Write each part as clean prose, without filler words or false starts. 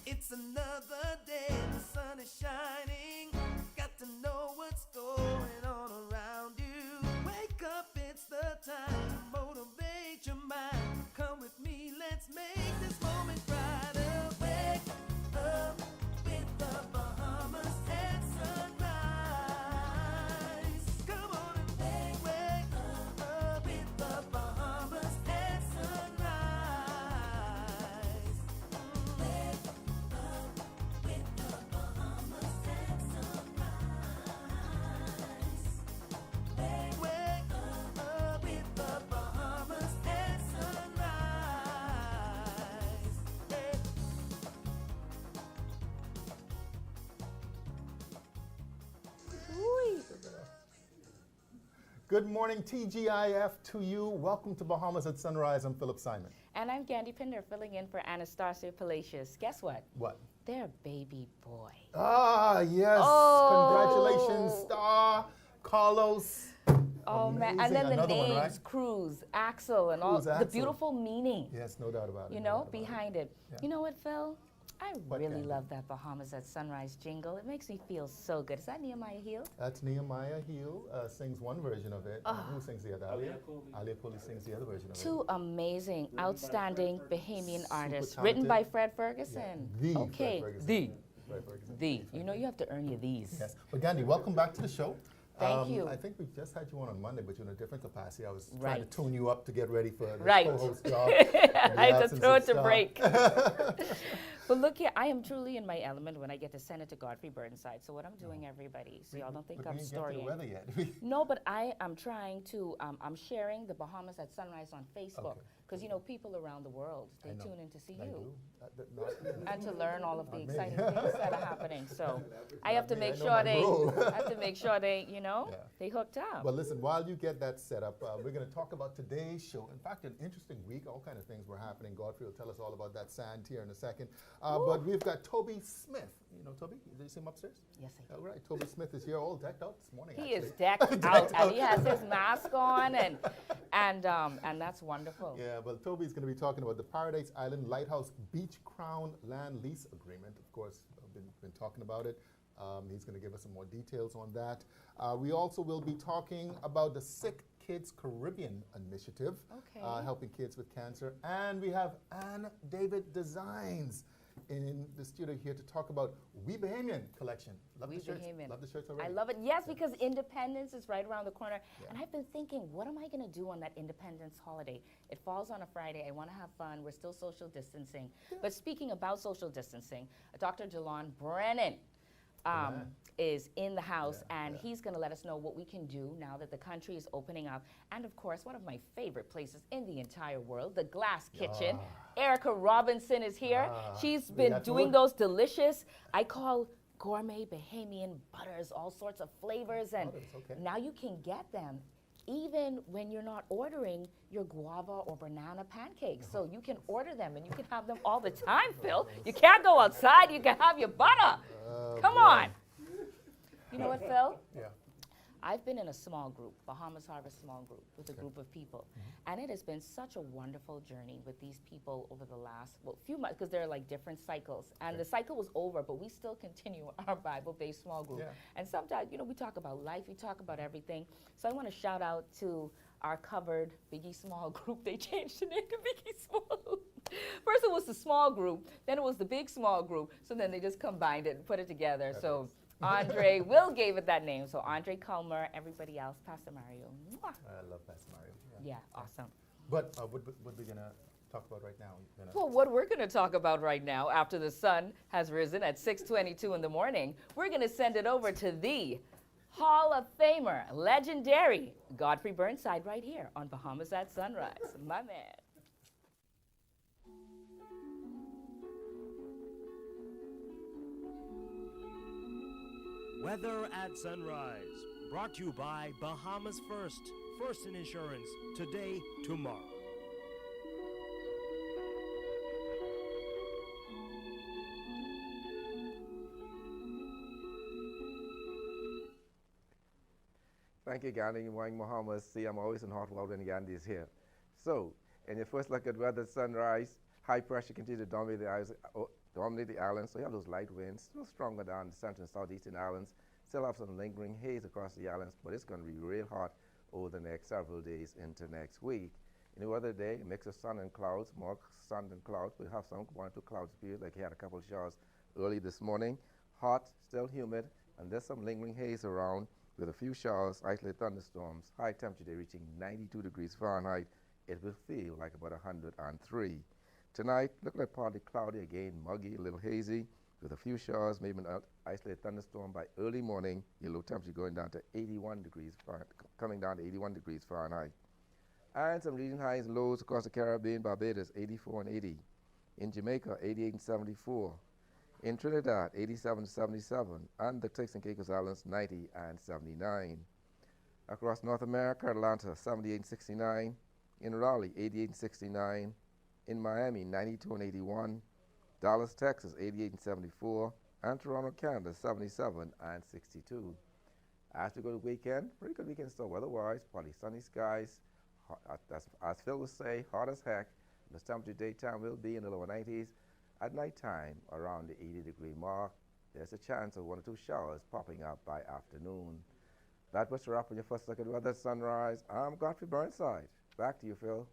It's another day, the sun is shining. Got to know what's going on around you. Wake up, it's the time to motivate your mind. Come with me, let's make this moment brighter. Wake up with the Bahamas at sunrise. Come on and wake up with the Bahamas at sunrise. Wake up with the Bahamas at sunrise. Wake up with the Bahamas at sunrise. Hey. Good morning, TGIF to you. Welcome to Bahamas at Sunrise. I'm Philip Simon. And I'm Gandhi Pinder, filling in for Anastasia Palacios. Guess what? What? Their baby boy. Ah, yes. Oh. Congratulations, Star, Carlos. Oh, man. And Amazing. then the Another one, names, right? Cruz, Axel, and all Cruz, the Axel. beautiful meaning, Yes, no doubt about it. you no know, doubt about behind it. Yeah. You know what, Phil? I What, really Gandhi? love that Bahamas at Sunrise jingle. It makes me feel so good. Is that Nehemiah Hill? That's Nehemiah Hill sings one version of it. Who sings the other? Alia? Alia Kohli sings the other version of it. Two amazing, outstanding Bahamian Super artists, written by talented. Fred Ferguson. The Okay, Fred Ferguson. the. Fred Ferguson. The. You know, you have to earn your these. Yes. But Gandhi, welcome back to the show. Thank you. I think we just had you on Monday, but you're in a different capacity. I was trying Right. to tune you up to get ready for the Right. co-host job. I had to throw it to break. But look here, I am truly in my element when I get to send it to Godfrey Burnside. So what I'm doing, everybody, so y'all don't think But I'm we ain't get to the storying. weather yet. No, but I am trying to, I'm sharing the Bahamas at Sunrise on Facebook. Okay. Because, you know, people around the world, they I know. tune in to see I you. do. And to learn all of the Not me. exciting things that are happening. So I have to me, I make know sure my they, role. I have to make sure they, you know, Yeah. they hooked up. Well, listen, while you get that set up, we're going to talk about today's show. In fact, an interesting week. All kind of things were happening. Godfrey will tell us all about that sand here in a second. But we've got Toby Smith. You know Toby? Did you see him upstairs? Yes, I All right. Toby Smith is here all decked out this morning, He is actually. decked out, and he has his mask on, and that's wonderful. Yeah, well, Toby's going to be talking about the Paradise Island Lighthouse Beach Crown Land Lease Agreement. Of course, I've been talking about it. He's going to give us some more details on that. We also will be talking about the Sick Kids Caribbean Initiative, Okay. helping kids with cancer. And we have Ann David Designs in the studio here to talk about We Bahamian collection. Love We the shirts. Bahamian. Love the shirts already. I love it. Yes, because Independence is right around the corner. Yeah. And I've been thinking, what am I going to do on that Independence holiday? It falls on a Friday. I want to have fun. We're still social distancing. But speaking about social distancing, Dr. Jalon Brennan is in the house, and he's going to let us know what we can do now that the country is opening up. And of course, one of my favorite places in the entire world, the Glass Kitchen. Erica Robinson is here. She's We been got doing food? those delicious, I call gourmet Bahamian butters, all sorts of flavors, and Butters, okay. now you can get them even when you're not ordering your guava or banana pancakes. So you can order them and you can have them all the time, Phil. You can't go outside, you can have your butter. Come boy. on. You know what, Phil? Yeah. I've been in a small group, Bahamas Harvest small group, with a group of people. Mm-hmm. And it has been such a wonderful journey with these people over the last, few months, because there are like different cycles. And the cycle was over, but we still continue our Bible-based small group. Yeah. And sometimes, you know, we talk about life, we talk about everything. So I want to shout out to our covered Biggie Small group. They changed the name to Biggie Small. First it was the small group, then it was the big small group. So then they just combined it and put it together. So Andre Will gave it that name. So Andre Culmer, everybody else, Pastor Mario. Mwah. I love Pastor Mario. Yeah, awesome. But what we're going to talk about right now? You're gonna- Well, what we're going to talk about right now, after the sun has risen at 6:22 in the morning, we're going to send it over to the Hall of Famer, legendary Godfrey Burnside, right here on Bahamas at Sunrise. My man. Weather at Sunrise, brought to you by Bahamas First. First in insurance, today, tomorrow. Thank you, Gandhi. Good morning, Bahamas. See, I'm always in hot water when Gandhi is here. So, in your first look at weather sunrise, High pressure continues to dominate the islands, so you have those light winds, still stronger down the central and southeastern islands. Still have some lingering haze across the islands, but it's going to be real hot over the next several days into next week. Any other day, a mix of sun and clouds, more sun than clouds. We'll have some 1 or 2 clouds appear, like you had a couple of showers early this morning. Hot, still humid, and there's some lingering haze around with a few showers, isolated thunderstorms. High temperature today reaching 92 degrees Fahrenheit. It will feel like about 103. Tonight, looking at partly cloudy again, muggy, a little hazy, with a few showers, maybe an isolated thunderstorm by early morning. Your low temperature going down to 81 degrees Fahrenheit, coming down to 81 degrees Fahrenheit. And some region highs and lows across the Caribbean, Barbados, 84 and 80. In Jamaica, 88 and 74. In Trinidad, 87 and 77. And the Turks and Caicos Islands, 90 and 79. Across North America, Atlanta, 78 and 69. In Raleigh, 88 and 69. In Miami, 92 and 81. Dallas, Texas, 88 and 74. And Toronto, Canada, 77 and 62. As we go to the weekend, pretty good weekend still weather-wise, partly sunny skies. Hot, as Phil would say, hot as heck. The temperature daytime will be in the lower 90s. At nighttime, around the 80-degree mark. There's a chance of 1 or 2 showers popping up by afternoon. That was a wrap on your first look at weather at sunrise. I'm Godfrey Burnside. Back to you, Phil.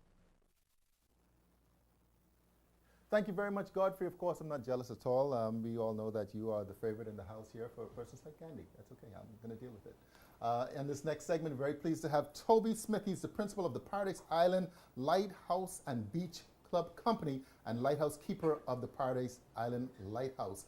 Thank you very much, Godfrey. Of course, I'm not jealous at all. We all know that you are the favorite in the house here for persons like Candy. That's okay. I'm going to deal with it. In this next segment, very pleased to have Toby Smith. He's the principal of the Paradise Island Lighthouse and Beach Club Company and lighthouse keeper of the Paradise Island Lighthouse.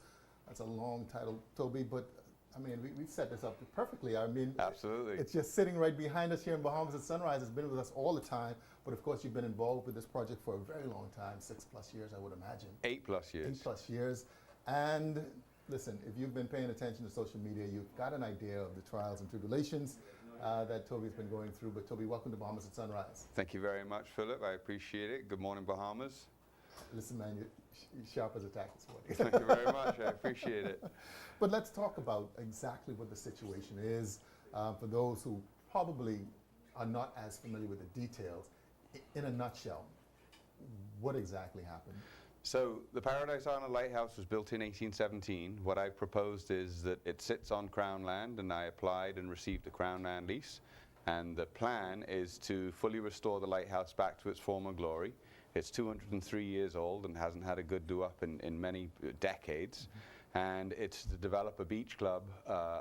That's a long title, Toby, but I mean, we set this up perfectly. I mean, absolutely. It's just sitting right behind us here in Bahamas at Sunrise. It's been with us all the time, but of course, you've been involved with this project for a very long time, 6+ years, I would imagine. 8+ years. 8+ years. And listen, if you've been paying attention to social media, you've got an idea of the trials and tribulations that Toby's been going through. But Toby, welcome to Bahamas at Sunrise. Thank you very much, Philip. I appreciate it. Good morning, Bahamas. Listen, man, you're sharp as a tack this morning. Thank you very much. I appreciate it. But let's talk about exactly what the situation is for those who probably are not as familiar with the details. In a nutshell, what exactly happened? So the Paradise Island Lighthouse was built in 1817. What I proposed is that it sits on Crown land, and I applied and received a Crown land lease. And the plan is to fully restore the lighthouse back to its former glory. It's 203 years old and hasn't had a good do-up in many decades. And it's to develop a beach club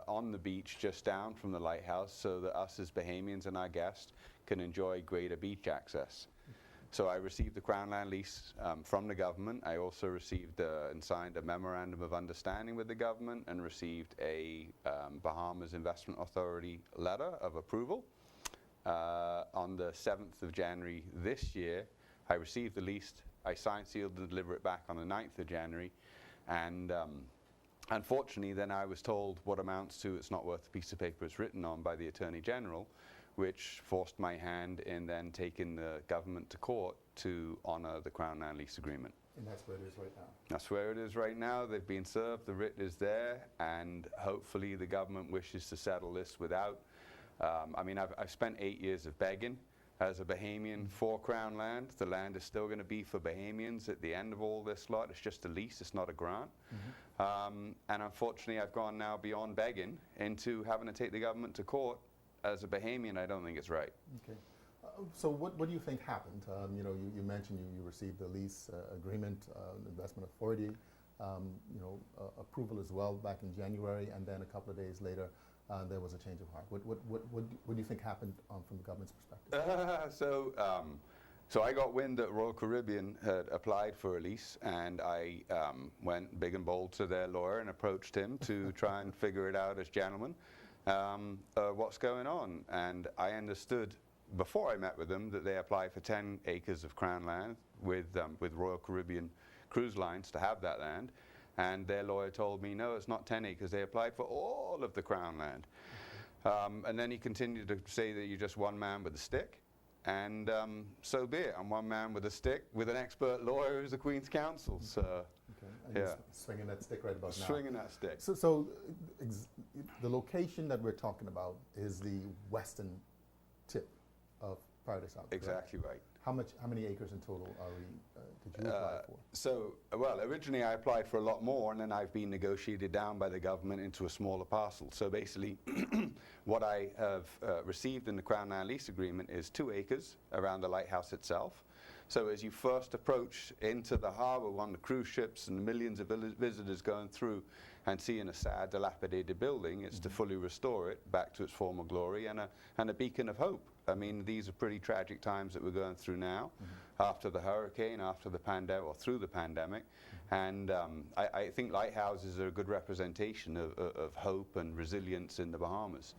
on the beach just down from the lighthouse so that us as Bahamians and our guests can enjoy greater beach access. So I received the Crown land lease from the government. I also received and signed a memorandum of understanding with the government and received a Bahamas Investment Authority letter of approval. On the 7th of January this year, I received the lease. I signed, sealed, and delivered it back on the 9th of January. And unfortunately, then I was told what amounts to it's not worth the piece of paper it's written on by the Attorney General, which forced my hand in then taking the government to court to honor the Crown land lease agreement. And that's where it is right now. That's where it is right now. They've been served, the writ is there, and hopefully the government wishes to settle this without, I mean, I've spent 8 years of begging as a Bahamian for Crown land. The land is still going to be for Bahamians at the end of all this lot. It's just a lease, it's not a grant. And unfortunately, I've gone now beyond begging into having to take the government to court. As a Bahamian, I don't think it's right. Okay. So what do you think happened? You know, you mentioned you received the lease agreement, investment authority, approval as well back in January, and then a couple of days later, there was a change of heart. What do you think happened from the government's perspective? So I got wind that Royal Caribbean had applied for a lease, and I went big and bold to their lawyer and approached him to try and figure it out as gentlemen. What's going on? And I understood before I met with them that they applied for 10 acres of Crown land with Royal Caribbean Cruise Lines to have that land. And their lawyer told me, no, it's not 10 acres. They applied for all of the Crown land. And then he continued to say that you're just one man with a stick. And so be it. I'm one man with a stick with an expert lawyer who's the Queen's Counsel. So, okay. And you're swinging that stick right about now. Swinging that stick. So the location that we're talking about is the western tip of Paradise Island. Exactly right. How many acres in total did you apply for? Well, originally I applied for a lot more, and then I've been negotiated down by the government into a smaller parcel. So basically, what I have received in the Crown Land Lease Agreement is 2 acres around the lighthouse itself. So as you first approach into the harbour on the cruise ships and millions of visitors going through and seeing a sad, dilapidated building, it's to fully restore it back to its former glory and a beacon of hope. I mean, these are pretty tragic times that we're going through now, after the hurricane, after the pandemic, or through the pandemic. And I think lighthouses are a good representation of hope and resilience in the Bahamas.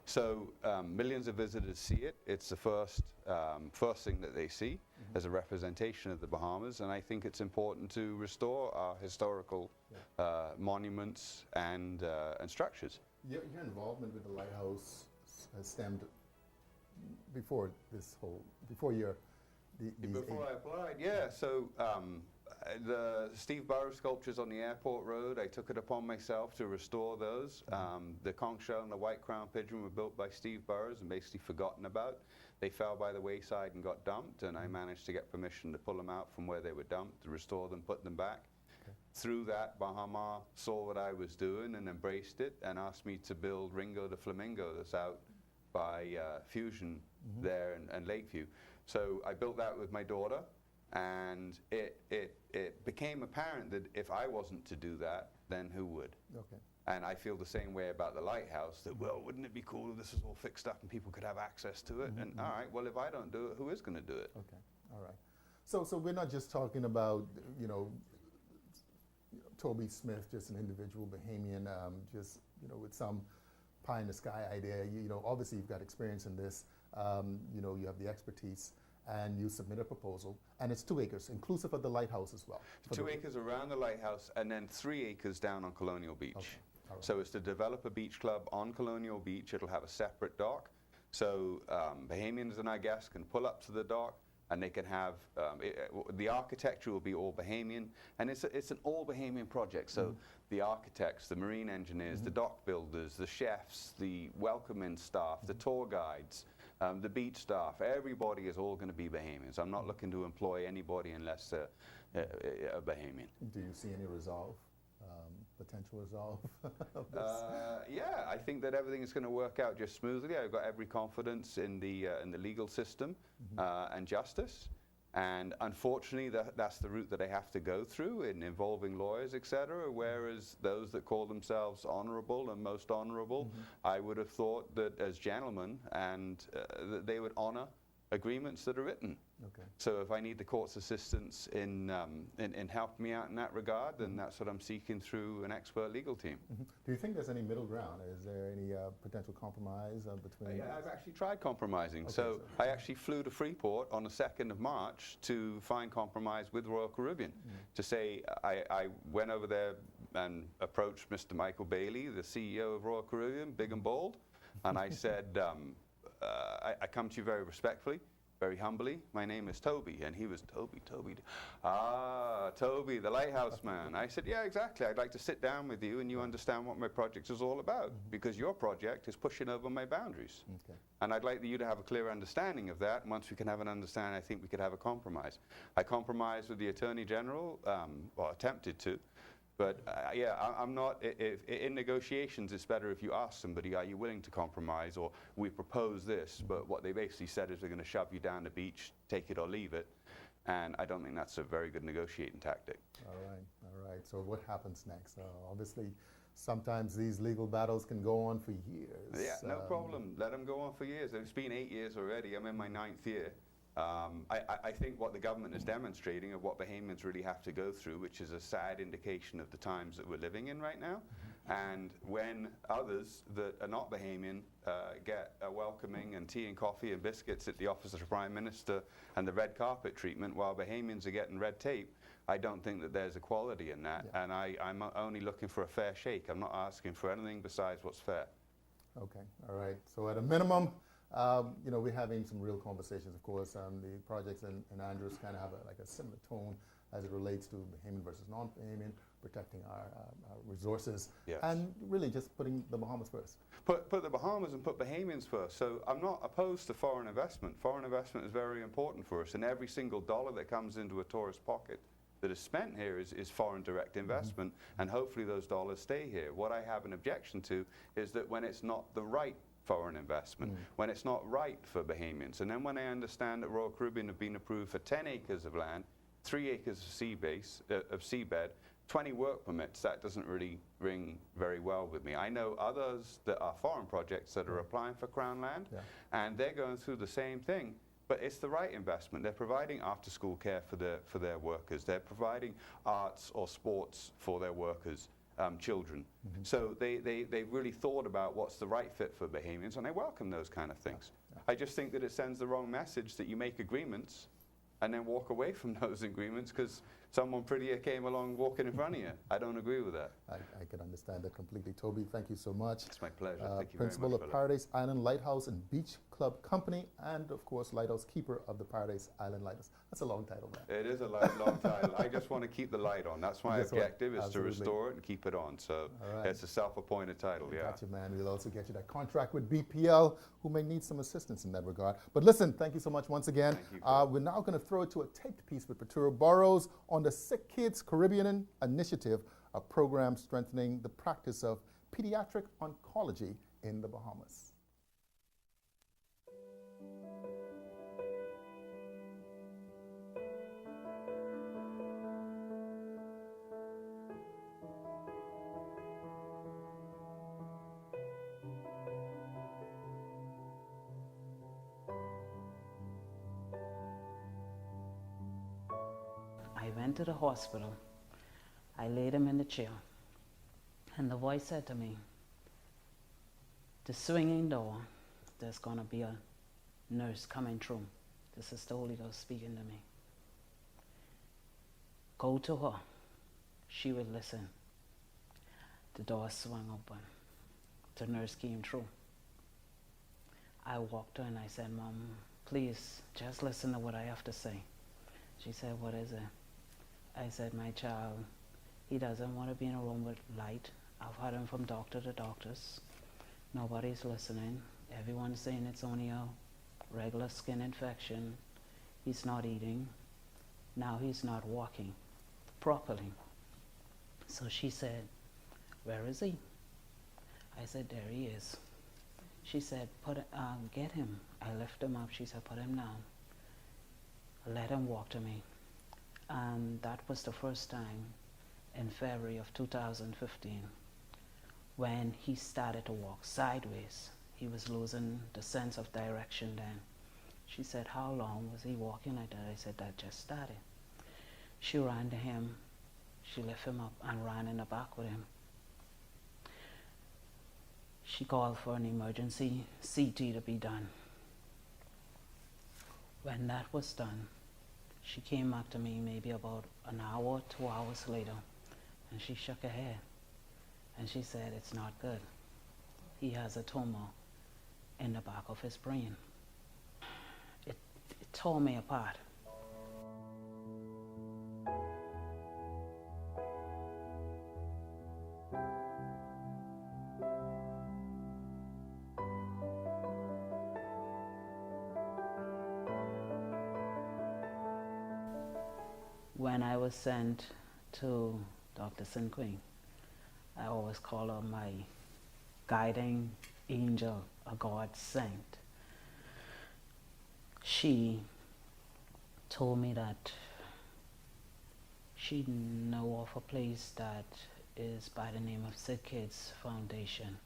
So millions of visitors see it. It's the first thing that they see as a representation of the Bahamas, and I think it's important to restore our historical monuments and structures. Your involvement with the lighthouse has stemmed before Before I applied, yeah. So the Steve Burrows sculptures on the airport road, I took it upon myself to restore those. The conch shell and the white crown pigeon were built by Steve Burrows and basically forgotten about. They fell by the wayside and got dumped, and I managed to get permission to pull them out from where they were dumped, to restore them, put them back. Through that, Bahamas saw what I was doing and embraced it and asked me to build Ringo the Flamingo that's out by Fusion there and Lakeview. So I built that with my daughter, and it became apparent that if I wasn't to do that, then who would? Okay. And I feel the same way about the lighthouse, that, well, wouldn't it be cool if this was all fixed up and people could have access to it? And all right, well, if I don't do it, who is going to do it? Okay, all right. So we're not just talking about, Toby Smith, just an individual Bahamian, with some pie in the sky idea. Obviously you've got experience in this. You have the expertise, and you submit a proposal, and it's 2 acres, inclusive of the lighthouse as well. 2 acres around the lighthouse, and then 3 acres down on Colonial Beach. Okay. All right. So it's to develop a beach club on Colonial Beach. It'll have a separate dock. So Bahamians and our guests can pull up to the dock, and they can have, the architecture will be all Bahamian, and it's an all Bahamian project. So the architects, the marine engineers, the dock builders, the chefs, the welcoming staff, the tour guides, the beach staff, everybody is all going to be Bahamians. I'm not looking to employ anybody unless they're a Bahamian. Do you see any resolve, potential resolve of this? Yeah, I think that everything is going to work out just smoothly. I've got every confidence in the legal system and justice. And unfortunately, that's the route that I have to go through in involving lawyers, etc. Whereas those that call themselves honorable and most honorable, I would have thought that as gentlemen, and that they would honor agreements that are written. Okay. So if I need the court's assistance in helping me out in that regard, then that's what I'm seeking through an expert legal team. Do you think there's any middle ground? Is there any potential compromise between? Yeah, I've actually tried compromising. Okay, so I actually flew to Freeport on the 2nd of March to find compromise with Royal Caribbean. To say, I went over there and approached Mr. Michael Bailey, the CEO of Royal Caribbean, big and bold, and I said, I come to you very respectfully, very humbly. My name is Toby. And he was, Toby. Ah, Toby, the lighthouse man. I said, yeah, exactly. I'd like to sit down with you and you understand what my project is all about, because your project is pushing over my boundaries. Okay. And I'd like you to have a clear understanding of that. And once we can have an understanding, I think we could have a compromise. I compromised with the Attorney General, or attempted to. But yeah, I'm not, in negotiations, it's better if you ask somebody, are you willing to compromise, or we propose this, but what they basically said is they're going to shove you down the beach, take it or leave it, and I don't think that's a very good negotiating tactic. All right. So what happens next? Obviously, sometimes these legal battles can go on for years. Yeah, no problem. Let them go on for years. It's been 8 years already. I'm in my 9th year. I think what the government is demonstrating of what Bahamians really have to go through, which is a sad indication of the times that we're living in right now. And when others that are not Bahamian get a welcoming and tea and coffee and biscuits at the office of the Prime Minister and the red carpet treatment, while Bahamians are getting red tape, I don't think that there's equality in that. Yeah. And I'm only looking for a fair shake. I'm not asking for anything besides what's fair. Okay, all right. So at a minimum, we're having some real conversations, of course. The projects in Andrews kind of have a similar tone. as it relates to Bahamian versus non-Bahamian, protecting our resources, Yes. and really just putting the Bahamas first. Put the Bahamas and put Bahamians first. So I'm not opposed to foreign investment. Foreign investment is very important for us, and every single dollar that comes into a tourist pocket that is spent here is foreign direct investment, and hopefully those dollars stay here. What I have an objection to is that when it's not the right foreign investment, when it's not right for Bahamians, and then when I understand that Royal Caribbean have been approved for 10 acres of land, 3 acres of seabed, 20 work permits, that doesn't really ring very well with me. I know others that are foreign projects that are applying for Crown land, and they're going through the same thing. But it's the right investment. They're providing after-school care for their workers. They're providing arts or sports for their workers, children. So they really thought about what's the right fit for Bahamians, and I welcome those kind of things. I just think that it sends the wrong message that you make agreements and then walk away from those agreements because someone prettier came along walking in front of you. I don't agree with that. I can understand that completely. Toby, thank you so much. It's my pleasure. Thank you Principal very much, of Philip. Paradise Island Lighthouse and Beach Club Company, and of course, Lighthouse Keeper of the Paradise Island Lighthouse. That's a long title, man. It is a long title. I just want to keep the light on. That's my That's right. objective, is Absolutely. to restore it and keep it on. So All right. it's a self-appointed title, yeah. Gotcha, man. We'll also get you that contract with BPL, who may need some assistance in that regard. But listen, thank you so much once again. Thank you, Phil. We're now going to throw it to a taped piece with Peturo Burrows on the Sick Kids Caribbean Initiative, a program strengthening the practice of pediatric oncology in the Bahamas. I went to the hospital. I laid him in the chair. And the voice said to me, the swinging door, there's going to be a nurse coming through. This is the Holy Ghost speaking to me. Go to her. She will listen. The door swung open. The nurse came through. I walked her and I said, Mom, please just listen to what I have to say. She said, what is it? I said, my child, he doesn't want to be in a room with light. I've had him from doctor to doctors. Nobody's listening. Everyone's saying it's only a regular skin infection. He's not eating. Now he's not walking properly. So she said, where is he? I said, there he is. She said, get him. I lift him up. She said, put him down. Let him walk to me. And that was the first time in February of 2015 when he started to walk sideways. He was losing the sense of direction then. She said, how long was he walking like that? I said, that just started. She ran to him. She lifted him up and ran in the back with him. She called for an emergency CT to be done. When that was done, she came back to me maybe about an hour, 2 hours later, and she shook her head. And she said, it's not good. He has a tumor in the back of his brain. It tore me apart. When I was sent to Dr. Sinqueen, I always call her my guiding angel, a God sent. She told me that she know of a place that is by the name of Sick Kids Foundation.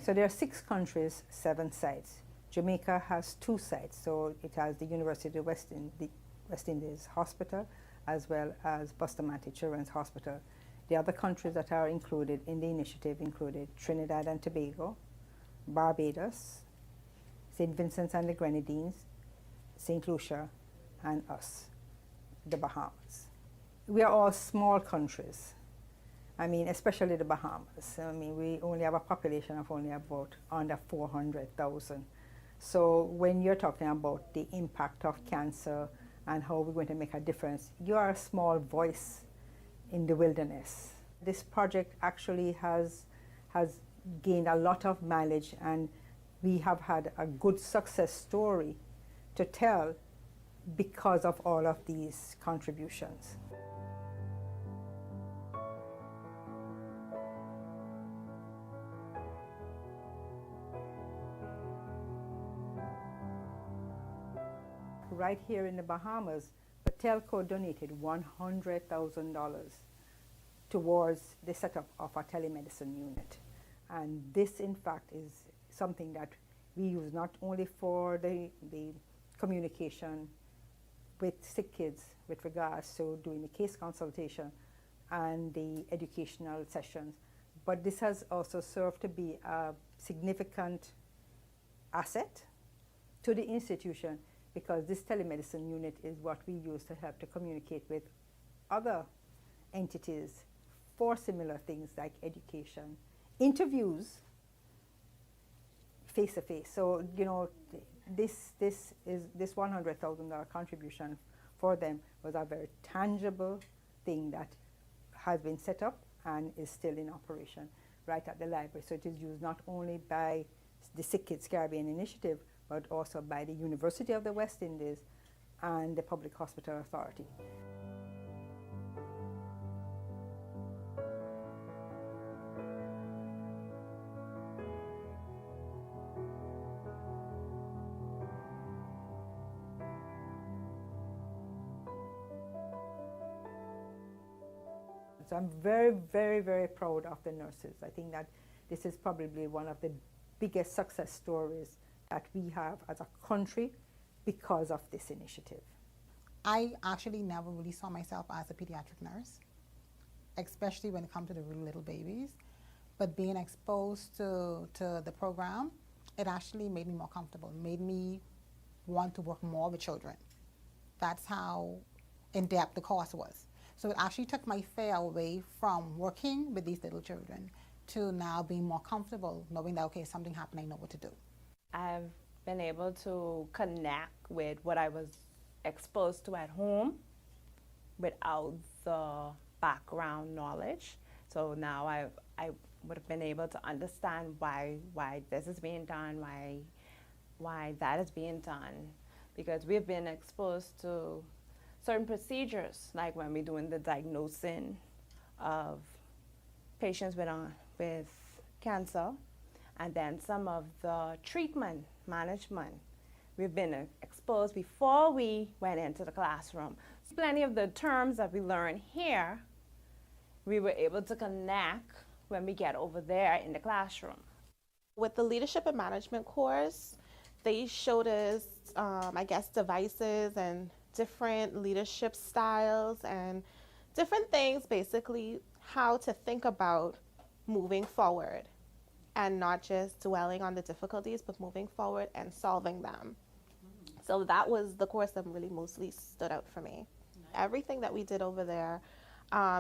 So there are 6 countries, 7 sites. Jamaica has 2 sites, so it has the University of West Indies Hospital as well as Bustamante Children's Hospital. The other countries that are included in the initiative included Trinidad and Tobago, Barbados, St. Vincent and the Grenadines, St. Lucia, and us, the Bahamas. We are all small countries. I mean, especially the Bahamas. I mean, we only have a population of only about under 400,000. So when you're talking about the impact of cancer and how we're going to make a difference, you are a small voice in the wilderness. This project actually has gained a lot of mileage, and we have had a good success story to tell because of all of these contributions. Right here in the Bahamas, Patelco donated $100,000 towards the setup of a telemedicine unit. And this, in fact, is something that we use not only for the communication with sick kids with regards to doing the case consultation and the educational sessions, but this has also served to be a significant asset to the institution, because this telemedicine unit is what we use to help to communicate with other entities for similar things like education, interviews, face-to-face. So, you know, this $100,000 contribution for them was a very tangible thing that has been set up and is still in operation right at the library. So it is used not only by the Sick Kids Caribbean Initiative, but also by the University of the West Indies and the Public Hospital Authority. So I'm very, very, very proud of the nurses. I think that this is probably one of the biggest success stories that we have as a country because of this initiative. I actually never really saw myself as a pediatric nurse, especially when it comes to the really little babies. But being exposed to the program, it actually made me more comfortable, made me want to work more with children. That's how in-depth the course was. So it actually took my fear away from working with these little children to now being more comfortable, knowing that, okay, something happened, I know what to do. I've been able to connect with what I was exposed to at home without the background knowledge. So now I would have been able to understand why this is being done, why that is being done, because we've been exposed to certain procedures, like when we're doing the diagnosing of patients with cancer, and then some of the treatment management. We've been exposed before we went into the classroom. Plenty of the terms that we learn here, we were able to connect when we get over there in the classroom. With the leadership and management course, they showed us, I guess, devices and different leadership styles and different things, basically how to think about moving forward and not just dwelling on the difficulties, but moving forward and solving them. So that was the course that really mostly stood out for me. Everything that we did over there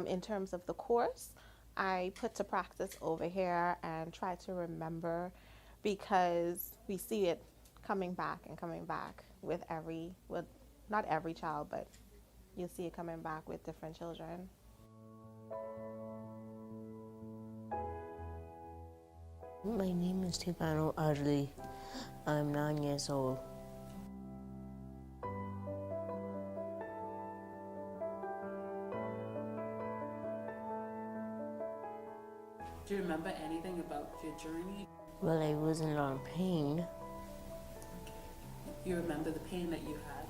in terms of the course, I put to practice over here and try to remember, because we see it coming back and coming back with not every child, but you see it coming back with different children. My name is Tifano Arley. I'm 9 years old. Do you remember anything about your journey? Well, I was in a lot of pain. You remember the pain that you had?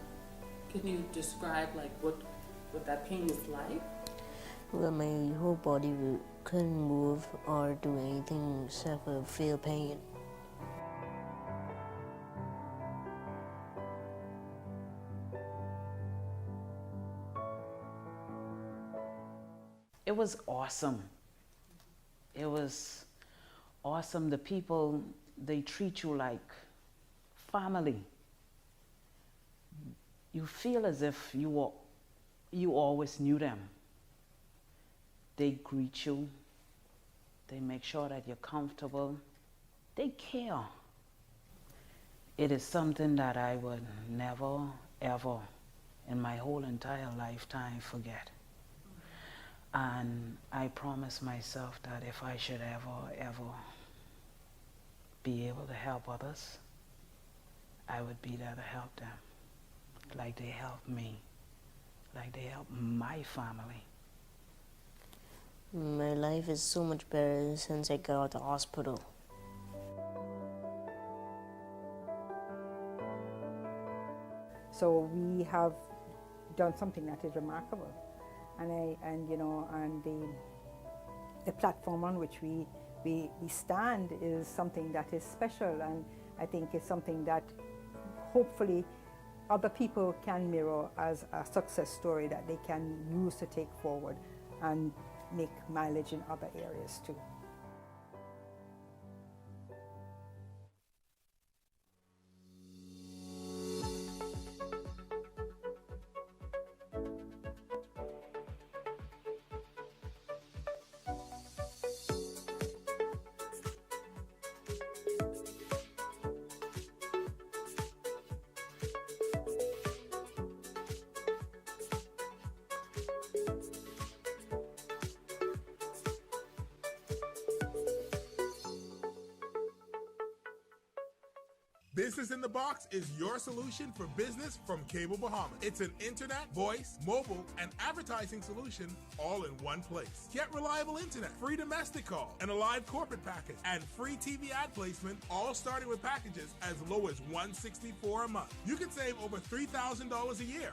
Can you describe like what that pain was like? Well, my whole body couldn't move or do anything except for feel pain. It was awesome. It was awesome. The people, they treat you like family. You feel as if you always knew them. They greet you. They make sure that you're comfortable. They care. It is something that I would never, ever in my whole entire lifetime forget. And I promise myself that if I should ever be able to help others, I would be there to help them, like they helped me, like they helped my family. My life is so much better since I got out of the hospital. So we have done something that is remarkable, and the platform on which we stand is something that is special, and I think it's something that hopefully other people can mirror as a success story that they can use to take forward and make mileage in other areas too. Business in the Box is your solution for business from Cable Bahamas. It's an internet, voice, mobile, and advertising solution all in one place. Get reliable internet, free domestic call, and a live corporate package, and free TV ad placement, all starting with packages as low as $164 a month. You can save over $3,000 a year.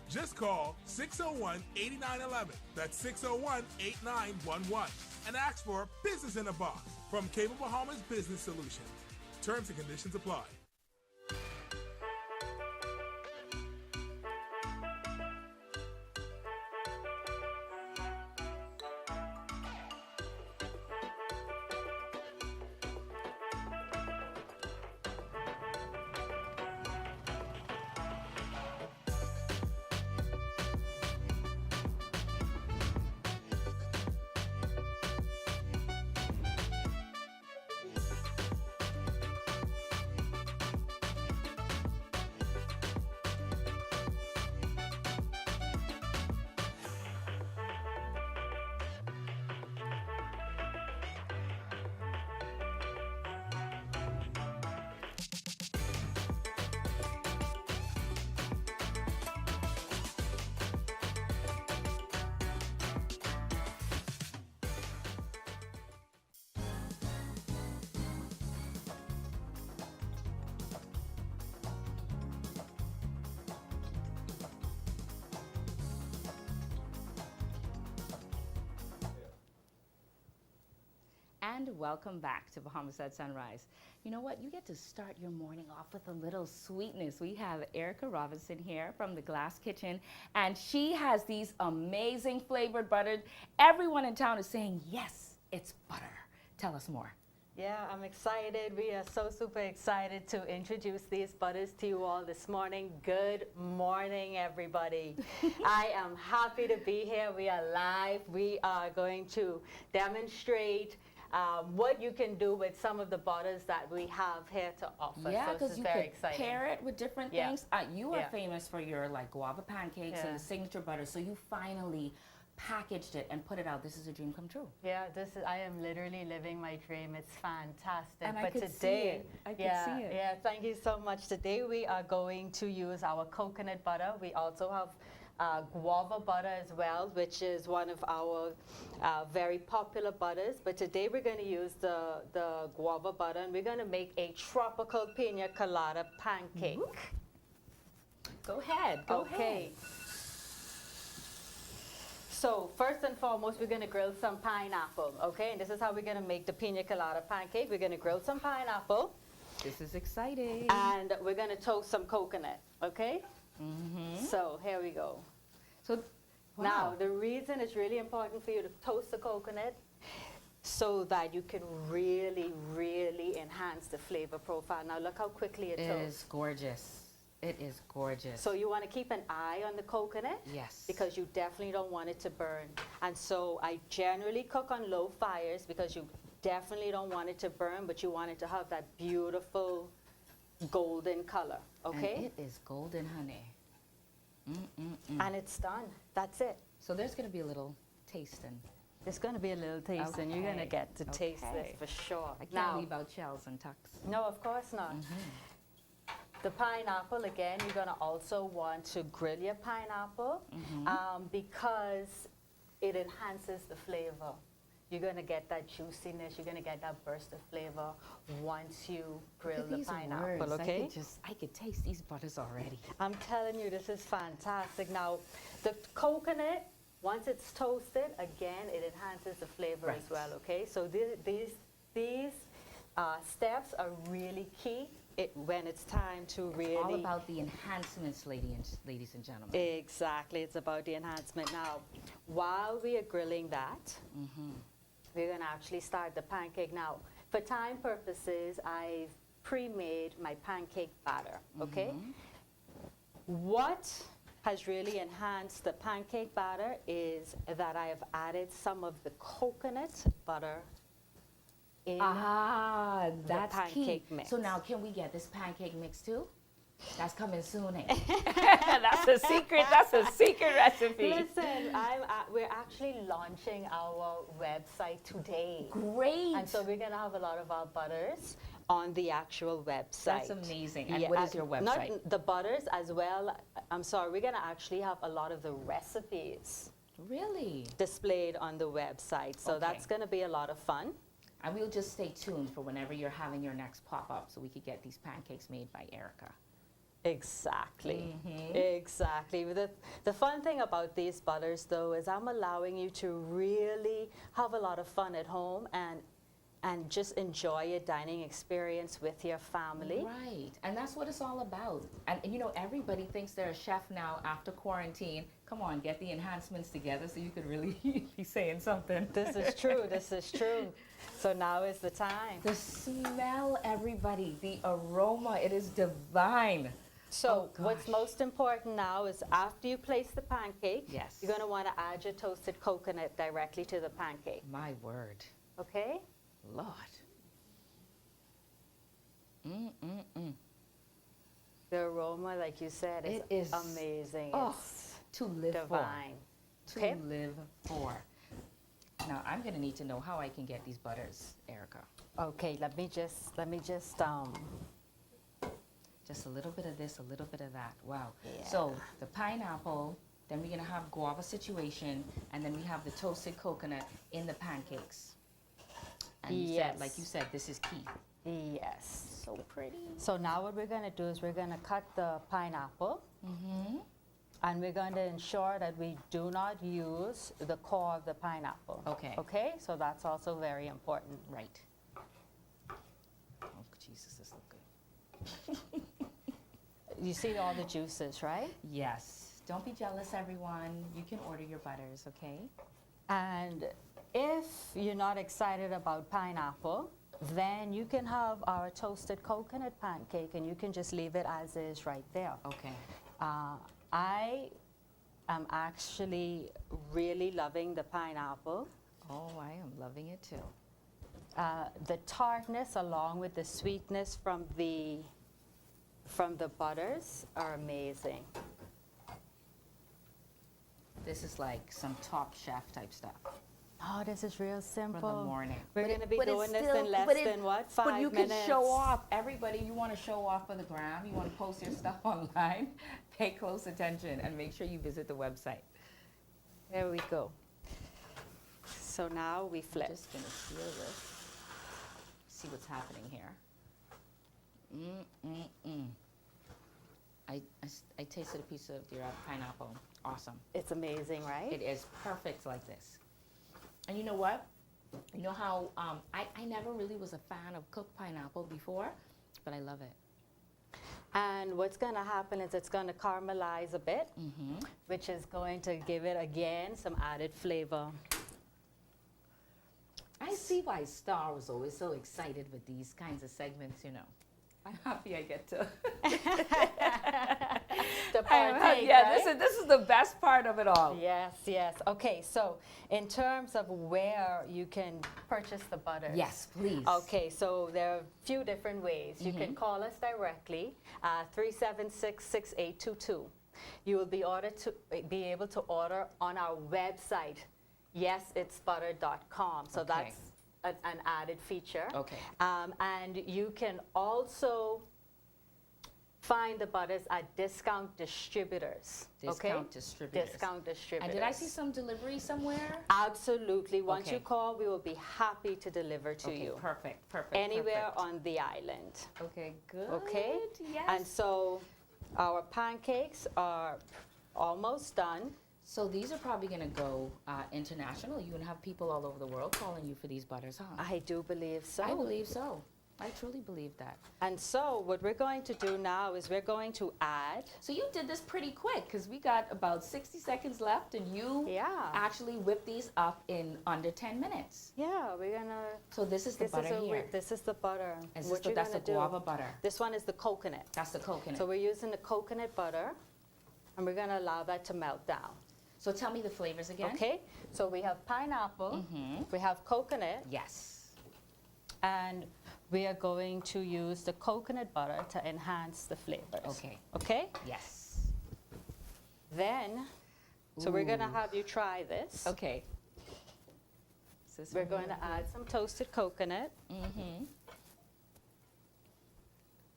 Just call 601-8911. That's 601-8911. And ask for Business in a Box from Cable Bahamas Business Solutions. Terms and conditions apply. And welcome back to Bahamas at Sunrise. You know what? You get to start your morning off with a little sweetness. We have Erica Robinson here from the Glass Kitchen, and she has these amazing flavored butters. Everyone in town is saying, yes, it's butter. Tell us more. Yeah, I'm excited. We are so super excited to introduce these butters to you all this morning. Good morning, everybody. I am happy to be here. We are live. We are going to demonstrate what you can do with some of the butters that we have here to offer. Yeah, so because you very can exciting. pair it with different Yeah. things. You are Yeah. famous for your like guava pancakes Yeah. and the signature butter. So you finally packaged it and put it out. This is a dream come true. Yeah, I am literally living my dream. It's fantastic. And but I could today, see it. I could see it. Yeah, thank you so much. Today we are going to use our coconut butter. We also have guava butter as well, which is one of our very popular butters. But today we're going to use the guava butter, and we're going to make a tropical pina colada pancake. Go ahead. Go ahead. So first and foremost, we're going to grill some pineapple, okay? And this is how we're going to make the pina colada pancake. We're going to grill some pineapple. This is exciting. And we're going to toast some coconut, okay? So here we go. So Now, the reason it's really important for you to toast the coconut so that you can really, really enhance the flavor profile. Now, look how quickly it toasts. It is gorgeous. It is gorgeous. So you want to keep an eye on the coconut. Yes. Because you definitely don't want it to burn. And so I generally cook on low fires because you definitely don't want it to burn, but you want it to have that beautiful golden color, okay? And it is golden, honey. And it's done. That's it. So there's going to be a little tasting. There's going to be a little tasting. You're going to get to taste this for sure. I can't Now, leave out shells and tucks. no, of course not. The pineapple, again, you're going to also want to grill your pineapple because it enhances the flavor. You're going to get that juiciness. You're going to get that burst of flavor once you grill the pineapple, okay? I could taste these butters already. I'm telling you, this is fantastic. Now, the coconut, once it's toasted, again, it enhances the flavor as well, okay? So these steps are really key when it's time to really... All about the enhancements, ladies and gentlemen. Exactly, it's about the enhancement. Now, while we are grilling that, we're going to actually start the pancake. Now, for time purposes, I've pre-made my pancake batter, okay? What has really enhanced the pancake batter is that I have added some of the coconut butter in that's the pancake mix. So now, can we get this pancake mix too? That's coming soon, eh? That's a secret. That's a secret recipe. Listen, we're actually launching our website today. Great. And so we're going to have a lot of our butters on the actual website. That's amazing. And what is your website? Not the butters as well. I'm sorry, we're going to actually have a lot of the recipes. Really? Displayed on the website. So that's going to be a lot of fun. And we'll just stay tuned for whenever you're having your next pop-up so we could get these pancakes made by Erica. Exactly. Exactly. The fun thing about these butters, though, is I'm allowing you to really have a lot of fun at home and just enjoy a dining experience with your family. Right. And that's what it's all about. And you know, everybody thinks they're a chef now after quarantine. Come on, get the enhancements together so you could really be saying something. This is true. This is true. So now is the time. The smell, everybody, the aroma, it is divine. So what's most important now is after you place the pancake, you're going to want to add your toasted coconut directly to the pancake. My word. Okay? Lord. The aroma, like you said, is amazing. Oh, it's to live divine. For. To live for. Now, I'm going to need to know how I can get these butters, Erica. Okay, let me just Just a little bit of this, a little bit of that. Wow. Yeah. So the pineapple, then we're going to have guava situation, and then we have the toasted coconut in the pancakes. And you said, like you said, this is key. Yes. So pretty. So now what we're going to do is we're going to cut the pineapple. And we're going to ensure that we do not use the core of the pineapple. Okay. Okay? So that's also very important. Right. Oh, Jesus, this looks good. You see all the juices, right? Yes. Don't be jealous, everyone. You can order your butters, okay? And if you're not excited about pineapple, then you can have our toasted coconut pancake and you can just leave it as is right there. Okay. I am actually really loving the pineapple. Oh, I am loving it too. The tartness along with the sweetness from the butters are amazing. This is like some Top Chef type stuff. Oh, this is real simple. For the morning. We're going to be doing this in less than what, 5 minutes? But you can show off. Everybody, you want to show off for the gram, you want to post your stuff online, pay close attention and make sure you visit the website. There we go. So now we flip. I'm just going to seal this. See what's happening here. I tasted a piece of your pineapple. Awesome. It's amazing, right? It is perfect like this. And you know what? You know how I never really was a fan of cooked pineapple before, but I love it. And what's going to happen is it's going to caramelize a bit, which is going to give it, again, some added flavor. I see why Star was always so excited with these kinds of segments, you know. I'm happy I get to. The partake, yeah, right? this is the best part of it all. Yes, yes. Okay, so in terms of where you can purchase the butter. Yes, please. Okay, so there are a few different ways. You can call us directly, 376-6822. You will be able to order on our website, yesitsbutter.com. So that's an added feature. Okay. And you can also find the butters at discount distributors. Discount distributors. Discount distributors. And did I see some delivery somewhere? Absolutely. Once you Okay. call, we will be happy to deliver to Okay, you. perfect, perfect. Anywhere perfect. on the island. Okay, good. Okay? Yes. And so our pancakes are almost done. So these are probably going to go international. You're going to have people all over the world calling you for these butters, huh? I do believe so. I believe so. I truly believe that. And so what we're going to do now is we're going to add. So you did this pretty quick because we got about 60 seconds left and you actually whipped these up in under 10 minutes. Yeah, we're going to. So this is the butter here. This is the butter. Is What this that's the you're gonna guava do- butter. This one is the coconut. That's the coconut. So we're using the coconut butter and we're going to allow that to melt down. So tell me the flavors again. Okay, so we have pineapple, we have coconut. Yes. And we are going to use the coconut butter to enhance the flavors. Okay. Okay? Yes. Then, so we're going to Ooh. have you try this. Okay. We're going to add some toasted coconut.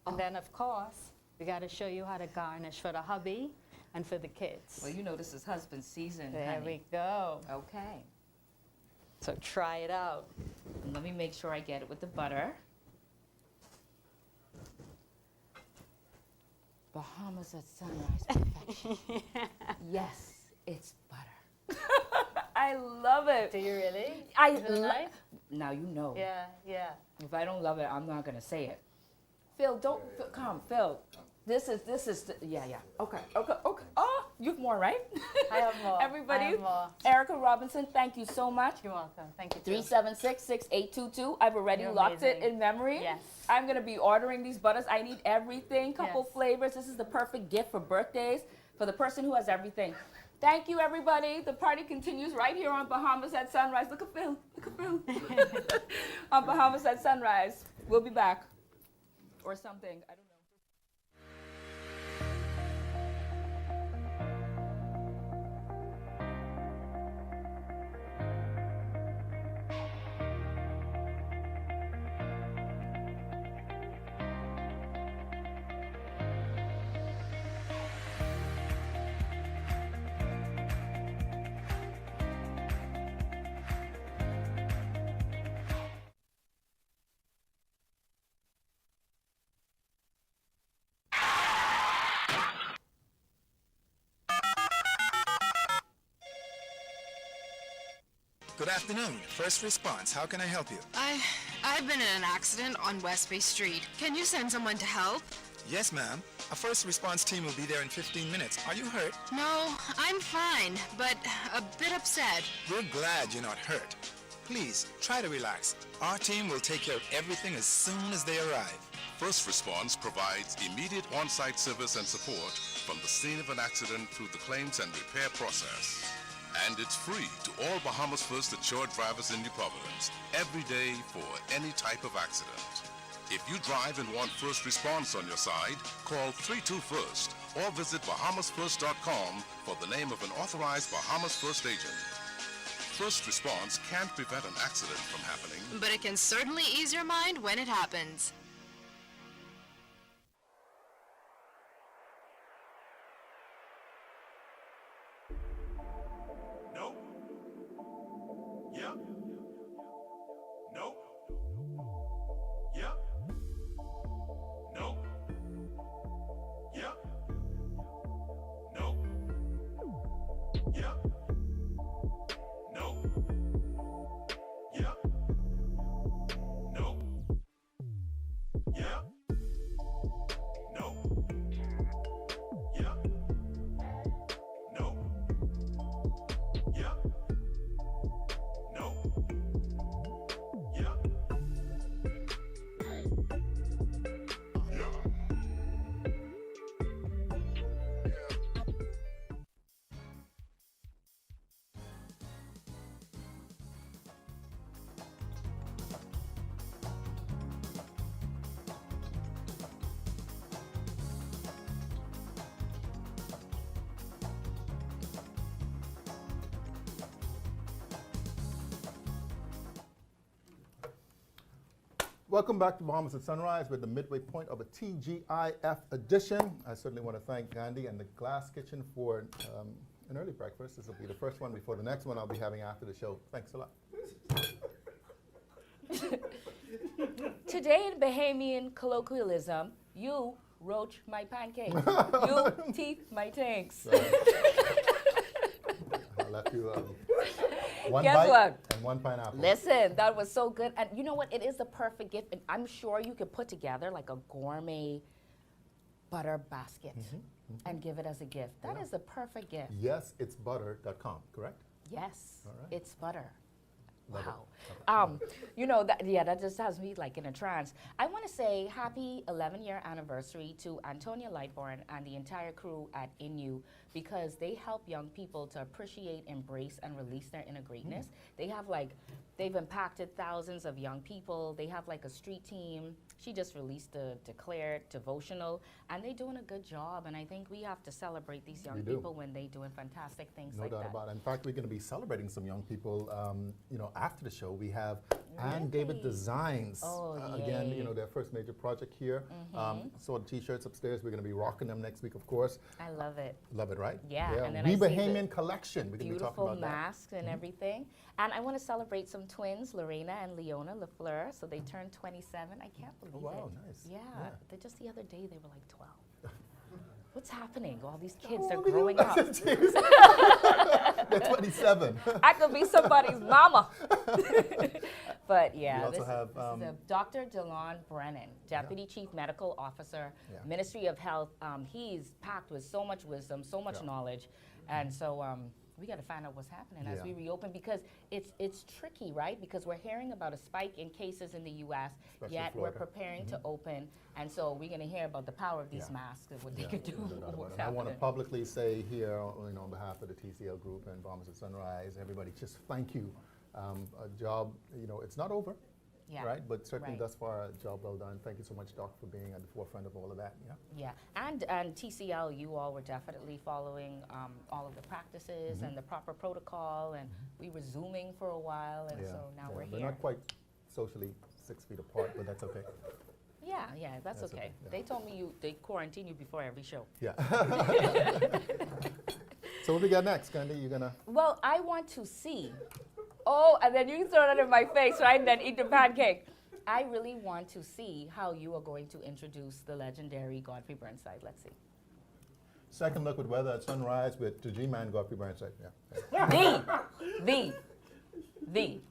And then, of course, we got to show you how to garnish for the hubby and for the kids. Well, you know this is husband season, There honey. we go. Okay. So try it out. And let me make sure I get it with the butter. Bahamas at sunrise perfection. Yes, it's butter. I love it. Do you really? I Is it love nice? Now you know. Yeah, yeah. If I don't love it, I'm not gonna say it. Phil, don't come, Phil. This is yeah. Okay. Oh, you have more, right? I have more. Everybody, I have more. Erica Robinson, thank you so much. You're welcome. Thank you. too. 376-6822. I've already You're locked it amazing. in memory. Yes. I'm gonna be ordering these butters. I need everything, couple Yes. flavors. This is the perfect gift for birthdays for the person who has everything. Thank you, everybody. The party continues right here on Bahamas at Sunrise. Look at Phil. Look at Phil. On Bahamas at Sunrise. We'll be back. Or something. I don't know. Good afternoon. First response. How can I help you? I've been in an accident on West Bay Street. Can you send someone to help? Yes, ma'am. A first response team will be there in 15 minutes. Are you hurt? No, I'm fine, but a bit upset. We're glad you're not hurt. Please, try to relax. Our team will take care of everything as soon as they arrive. First Response provides immediate on-site service and support from the scene of an accident through the claims and repair process. And it's free to all Bahamas First insured drivers in New Providence, every day for any type of accident. If you drive and want first response on your side, call 321st or visit bahamasfirst.com for the name of an authorized Bahamas First agent. First response can't prevent an accident from happening. But it can certainly ease your mind when it happens. Nope. Yep. Nope. Yep. Nope. Yep. Nope. Yep. Nope. Yep. Nope. Yep. Nope. Welcome back to Bahamas at Sunrise with the midway point of a TGIF edition. I certainly want to thank Gandhi and the Glass Kitchen for an early breakfast. This will be the first one before the next one I'll be having after the show. Thanks a lot. Today in Bahamian colloquialism, you roach my pancakes. You teeth my tanks. I'll let you one Guess bite what? and one pineapple. Listen, that was so good. And you know what? It is the perfect gift. And I'm sure you could put together like a gourmet butter basket and give it as a gift. That is the perfect gift. Yesitsbutter.com, correct? Yes, All right. it's butter. Love it. Wow. You know, that just has me like in a trance. I want to say happy 11-year anniversary to Antonia Lightborn and the entire crew at INU because they help young people to appreciate, embrace, and release their inner greatness. They've impacted thousands of young people. They have like a street team. She just released the Declared devotional, and they're doing a good job. And I think we have to celebrate these young people when they're doing fantastic things like that. No doubt about it. In fact, we're going to be celebrating some young people. After the show, we have Ann David Designs. Again, their first major project here. Saw the T-shirts upstairs. We're going to be rocking them next week, of course. I love it. Love it, right? Yeah. And then We I see Bahamian collection. We're going to be talking about beautiful masks and everything. And I want to celebrate some twins, Lorena and Leona LaFleur. So they turned 27. I can't believe it. Wow, nice. Yeah. Just the other day, they were like 12. What's happening? All these kids, they're growing up. They're 27. I could be somebody's mama. But yeah, we also have Dr. Delon Brennan, Deputy Chief Medical Officer, Ministry of Health. He's packed with so much wisdom, so much knowledge. And so we got to find out what's happening as we reopen because it's tricky, right? Because we're hearing about a spike in cases in the U.S., especially yet Florida. we're preparing to open. And so we're going to hear about the power of these masks and what they could do. I want to publicly say here, on behalf of the TCL Group and Bahamas at Sunrise, everybody, just thank you. A job, it's not over, right? But certainly thus far, a job well done. Thank you so much, Doc, for being at the forefront of all of that. Yeah. And TCL, you all were definitely following all of the practices and the proper protocol, and we were Zooming for a while, and so now we're here. We're not quite socially 6 feet apart, but that's okay. Yeah, that's okay. They told me they quarantine you before every show. Yeah. So what we got next, Gandhi? You gonna? Well, I want to see. Oh, and then you can throw it in my face, right? And then eat the pancake. I really want to see how you are going to introduce the legendary Godfrey Burnside. Let's see. Second look with weather at sunrise with the G-Man Godfrey Burnside. The.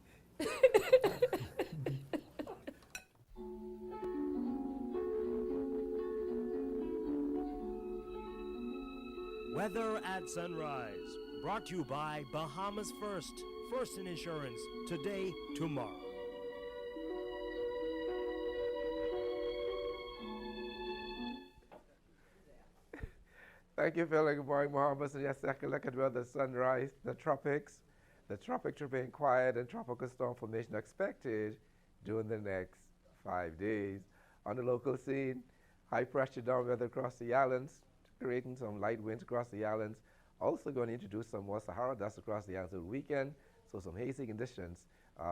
Weather at sunrise. Brought to you by Bahamas First. First in insurance. Today, tomorrow. Thank you, Phil. Good morning, Bahamas. And yes, second look at weather sunrise. The tropics. The tropics remain quiet and tropical storm formation expected during the next 5 days. On the local scene, high pressure down weather across the islands, creating some light winds across the islands. Also going to introduce some more Sahara dust across the islands over the weekend, so some hazy conditions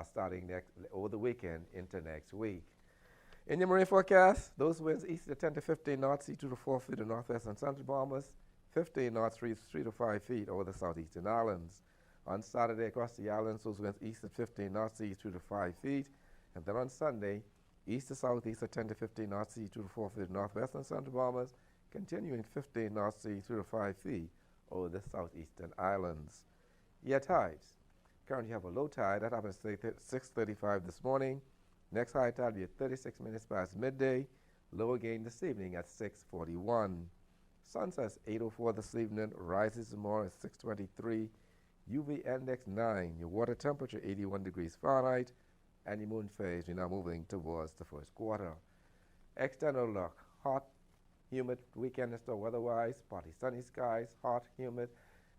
starting over the weekend into next week. In your marine forecast, those winds east of 10 to 15 knots, 3 to 4 feet in northwest and central Bahamas, 15 knots, 3 to 5 feet over the southeastern islands. On Saturday across the islands, those winds east of 15 knots, 3 to 5 feet. And then on Sunday, east to southeast of 10 to 15 knots, 3 to 4 feet in northwest and central Bahamas, continuing 15 knots, 3 to 5 feet over the southeastern islands. Your tides. Currently you have a low tide. That happens at 6:35 this morning. Next high tide will be at 36 minutes past midday. Low again this evening at 6:41. Sun sets 8:04 this evening. Rises tomorrow at 6:23. UV index 9. Your water temperature 81 degrees Fahrenheit. And the moon phase, we're now moving towards the first quarter. External look. Hot, humid weekend and storm weather-wise. Partly sunny skies, hot, humid.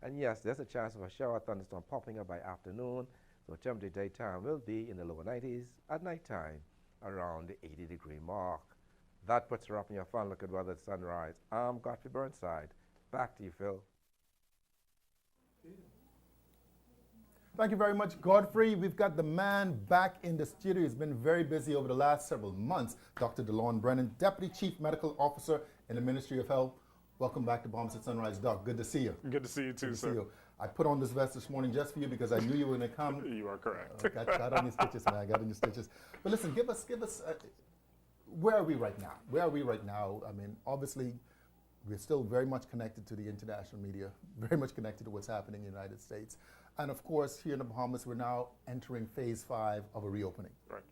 And yes, there's a chance of a shower thunderstorm popping up by afternoon. So temperature daytime will be in the lower 90s. At nighttime, around the 80-degree mark. That puts her up in your fun look at weather at sunrise. I'm Godfrey Burnside. Back to you, Phil. Thank you very much, Godfrey. We've got the man back in the studio. He's been very busy over the last several months. Dr. DeLon Brennan, Deputy Chief Medical Officer in the Ministry of Health. Welcome back to Bahamas at Sunrise, Doc. Good to see you. Good to see you too, sir. I put on this vest this morning just for you because I knew you were going to come. You are correct. Got on your stitches, man. Got on your stitches. But listen, give us. Where are we right now? Where are we right now? I mean, obviously, we're still very much connected to the international media, very much connected to what's happening in the United States. And of course, here in the Bahamas, we're now entering phase 5 of a reopening. Right.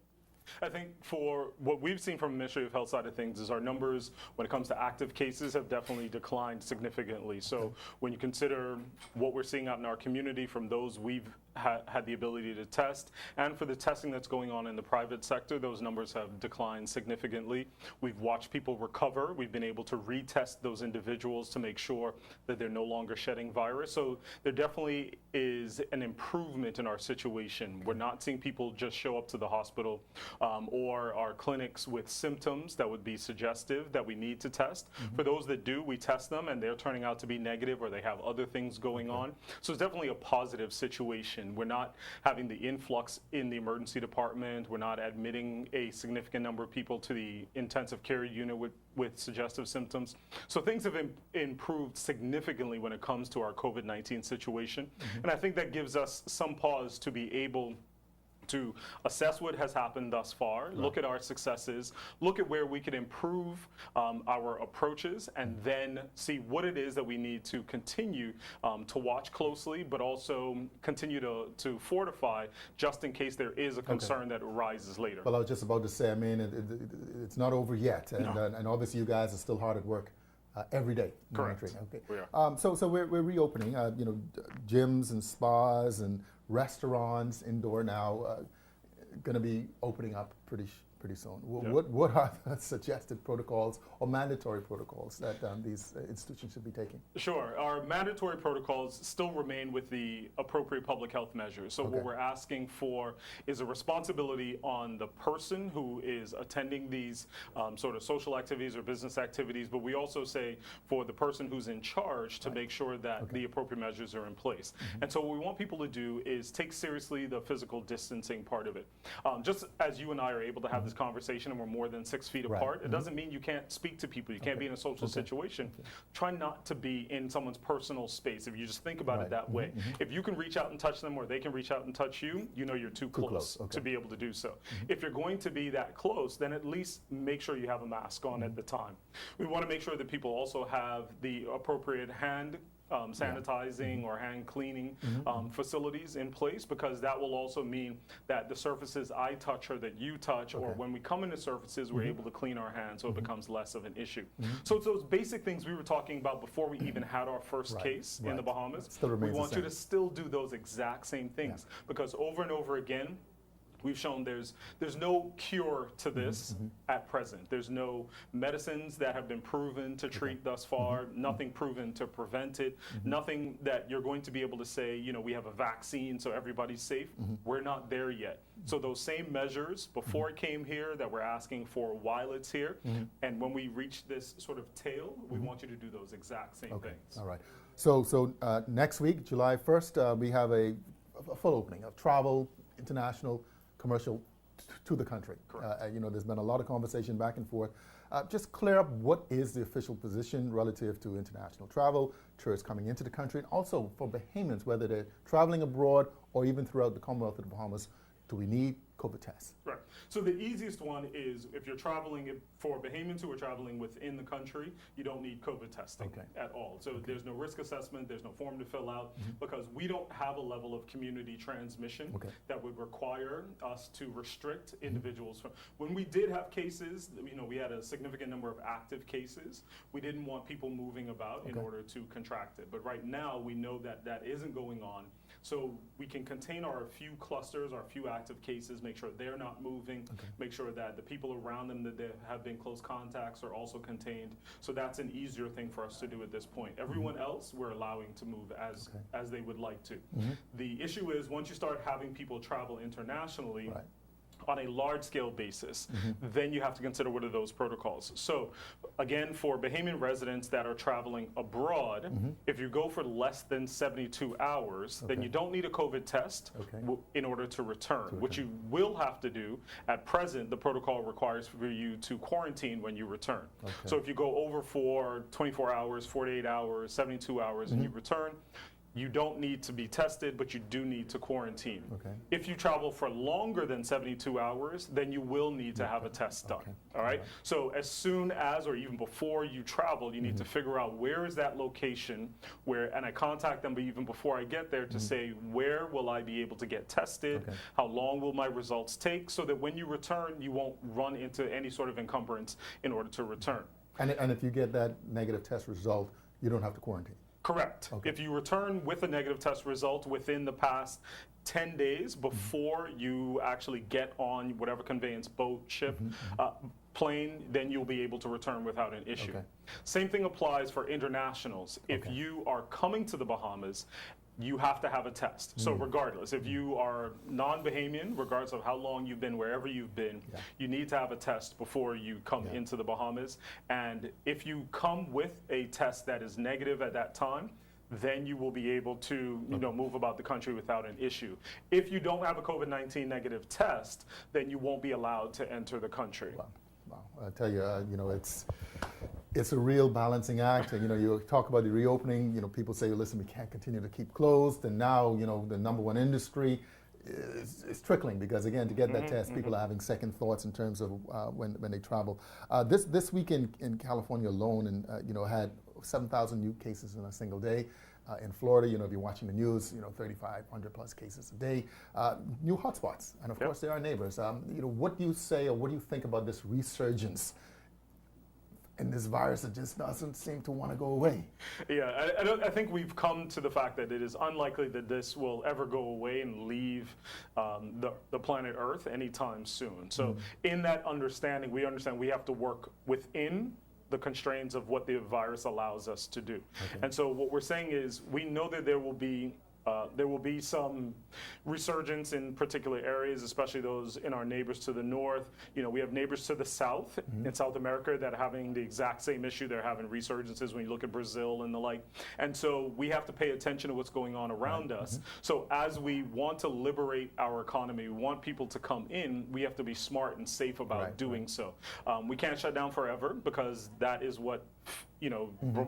I think for what we've seen from the Ministry of Health side of things is our numbers when it comes to active cases have definitely declined significantly. So when you consider what we're seeing out in our community from those we've had the ability to test, and for the testing that's going on in the private sector, those numbers have declined significantly. We've watched people recover. We've been able to retest those individuals to make sure that they're no longer shedding virus. So there definitely is an improvement in our situation. We're not seeing people just show up to the hospital or our clinics with symptoms that would be suggestive that we need to test. For those that do, we test them and they're turning out to be negative or they have other things going on. So it's definitely a positive situation. We're not having the influx in the emergency department. We're not admitting a significant number of people to the intensive care unit with suggestive symptoms. So things have improved significantly when it comes to our COVID-19 situation. And I think that gives us some pause to be able to assess what has happened thus far, look at our successes, look at where we can improve our approaches, and then see what it is that we need to continue to watch closely, but also continue to fortify just in case there is a concern that arises later. Well, I was just about to say, I mean, it's not over yet, and obviously you guys are still hard at work. Every day, monitoring. Okay. We are. So we're reopening. Gyms and spas and restaurants indoor now going to be opening up pretty soon. What are the suggested protocols or mandatory protocols that these institutions should be taking? Sure. Our mandatory protocols still remain with the appropriate public health measures. So what we're asking for is a responsibility on the person who is attending these sort of social activities or business activities, but we also say for the person who's in charge to make sure that the appropriate measures are in place. And so what we want people to do is take seriously the physical distancing part of it. Just as you and I are able to have this conversation and we're more than 6 feet apart, it doesn't mean you can't speak to people. You can't be in a social situation. Try not to be in someone's personal space if you just think about it that way. If you can reach out and touch them or they can reach out and touch you, you know you're too close to be able to do so. If you're going to be that close, then at least make sure you have a mask on at the time. We want to make sure that people also have the appropriate hand sanitizing or hand cleaning facilities in place, because that will also mean that the surfaces I touch or that you touch, or when we come into surfaces, we're able to clean our hands, so it becomes less of an issue. So it's those basic things we were talking about before we even had our first case in the Bahamas. We want you to still do those exact same things, because over and over again, we've shown there's no cure to this at present. There's no medicines that have been proven to treat thus far, nothing proven to prevent it, nothing that you're going to be able to say, you know, we have a vaccine so everybody's safe. We're not there yet. So those same measures before it came here that we're asking for while it's here, and when we reach this sort of tail, we want you to do those exact same things. All right. So next week, July 1st, we have a full opening of travel, international, commercial to the country. There's been a lot of conversation back and forth. Just clear up what is the official position relative to international travel, tourists coming into the country, and also for Bahamians, whether they're traveling abroad or even throughout the Commonwealth of the Bahamas, do we need COVID tests? Right. So the easiest one is if you're traveling, for Bahamians who are traveling within the country, you don't need COVID testing at all. So there's no risk assessment, there's no form to fill out, because we don't have a level of community transmission that would require us to restrict individuals from. When we did have cases, we had a significant number of active cases. We didn't want people moving about in order to contract it. But right now, we know that that isn't going on. So we can contain our few clusters, our few active cases, make sure they're not moving, make sure that the people around them that have been close contacts are also contained. So that's an easier thing for us to do at this point. Everyone else we're allowing to move as they would like to. The issue is once you start having people travel internationally, on a large-scale basis, then you have to consider what are those protocols. So, again, for Bahamian residents that are traveling abroad, if you go for less than 72 hours, then you don't need a COVID test in order to return. What you will have to do, at present, the protocol requires for you to quarantine when you return. So if you go over for 24 hours, 48 hours, 72 hours, and you return, you don't need to be tested, but you do need to quarantine. If you travel for longer than 72 hours, then you will need to have a test done. All right? So as soon as, or even before you travel, you need to figure out where is that location where, and I contact them even before I get there to say, where will I be able to get tested? How long will my results take? So that when you return, you won't run into any sort of encumbrance in order to return. And if you get that negative test result, you don't have to quarantine. Correct. If you return with a negative test result within the past 10 days before you actually get on whatever conveyance, boat, ship, plane, then you'll be able to return without an issue. Same thing applies for internationals. If you are coming to the Bahamas, you have to have a test. So regardless, if you are non-Bahamian, regardless of how long you've been, wherever you've been, you need to have a test before you come into the Bahamas. And if you come with a test that is negative at that time, then you will be able to, move about the country without an issue. If you don't have a COVID-19 negative test, then you won't be allowed to enter the country. Wow. I tell you, it's a real balancing act. And, you talk about the reopening, people say, listen, we can't continue to keep closed. And now, the number one industry is trickling because, again, to get that test, people are having second thoughts in terms of when they travel. This week in California alone, and had 7,000 new cases in a single day. In Florida, if you're watching the news, 3,500 plus cases a day. New hotspots, and of course, they're our neighbors. What do you say, or what do you think about this resurgence in this virus that just doesn't seem to want to go away? Yeah, I think we've come to the fact that it is unlikely that this will ever go away and leave the planet Earth anytime soon. So in that understanding, we understand we have to work within the constraints of what the virus allows us to do. And so what we're saying is we know that there will be some resurgence in particular areas, especially those in our neighbors to the north. We have neighbors to the south in South America that are having the exact same issue. They're having resurgences when you look at Brazil and the like. And so we have to pay attention to what's going on around us. So as we want to liberate our economy, we want people to come in, we have to be smart and safe about doing so. We can't shut down forever because that is what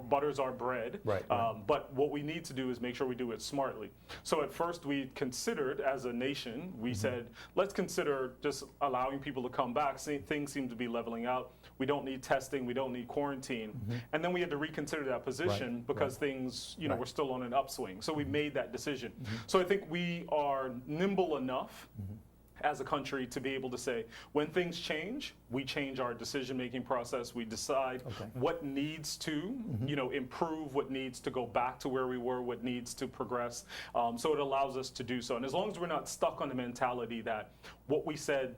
butters our bread. But what we need to do is make sure we do it smartly. So at first we considered, as a nation, we said, let's consider just allowing people to come back. Things seem to be leveling out. We don't need testing. We don't need quarantine. And then we had to reconsider that position because things, were still on an upswing. So we made that decision. So I think we are nimble enough as a country to be able to say, when things change, we change our decision-making process. We decide what needs to, improve, what needs to go back to where we were, what needs to progress. So it allows us to do so. And as long as we're not stuck on the mentality that what we said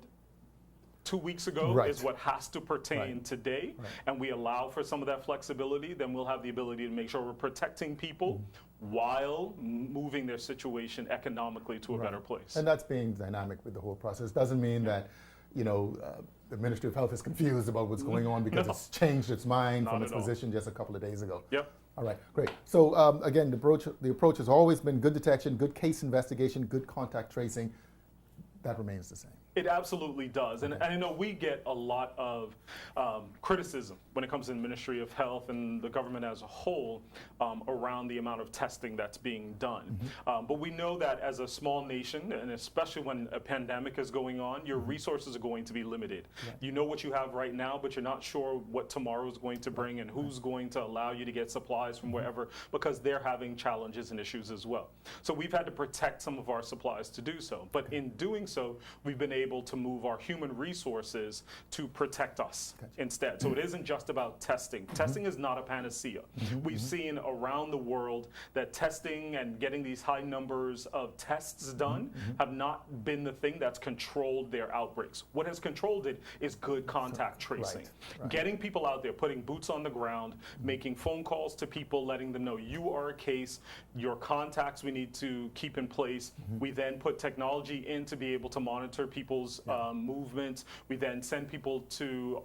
2 weeks ago is what has to pertain today, and we allow for some of that flexibility, then we'll have the ability to make sure we're protecting people while moving their situation economically to a better place. And that's being dynamic with the whole process. Doesn't mean that, the Ministry of Health is confused about what's going on because it's changed its mind from its position just a couple of days ago. All right, great. So again, the approach has always been good detection, good case investigation, good contact tracing. That remains the same. It absolutely does. And I know we get a lot of criticism when it comes to the Ministry of Health and the government as a whole around the amount of testing that's being done. But we know that as a small nation, and especially when a pandemic is going on, your resources are going to be limited. You know what you have right now, but you're not sure what tomorrow is going to bring and who's going to allow you to get supplies from wherever, because they're having challenges and issues as well. So we've had to protect some of our supplies to do so. But in doing so, we've been able to move our human resources to protect us instead. So it isn't just about testing. Testing is not a panacea. We've seen around the world that testing and getting these high numbers of tests done have not been the thing that's controlled their outbreaks. What has controlled it is good contact tracing. Getting people out there, putting boots on the ground, making phone calls to people, letting them know you are a case, your contacts we need to keep in place. We then put technology in to be able to monitor people people's movements. We then send people to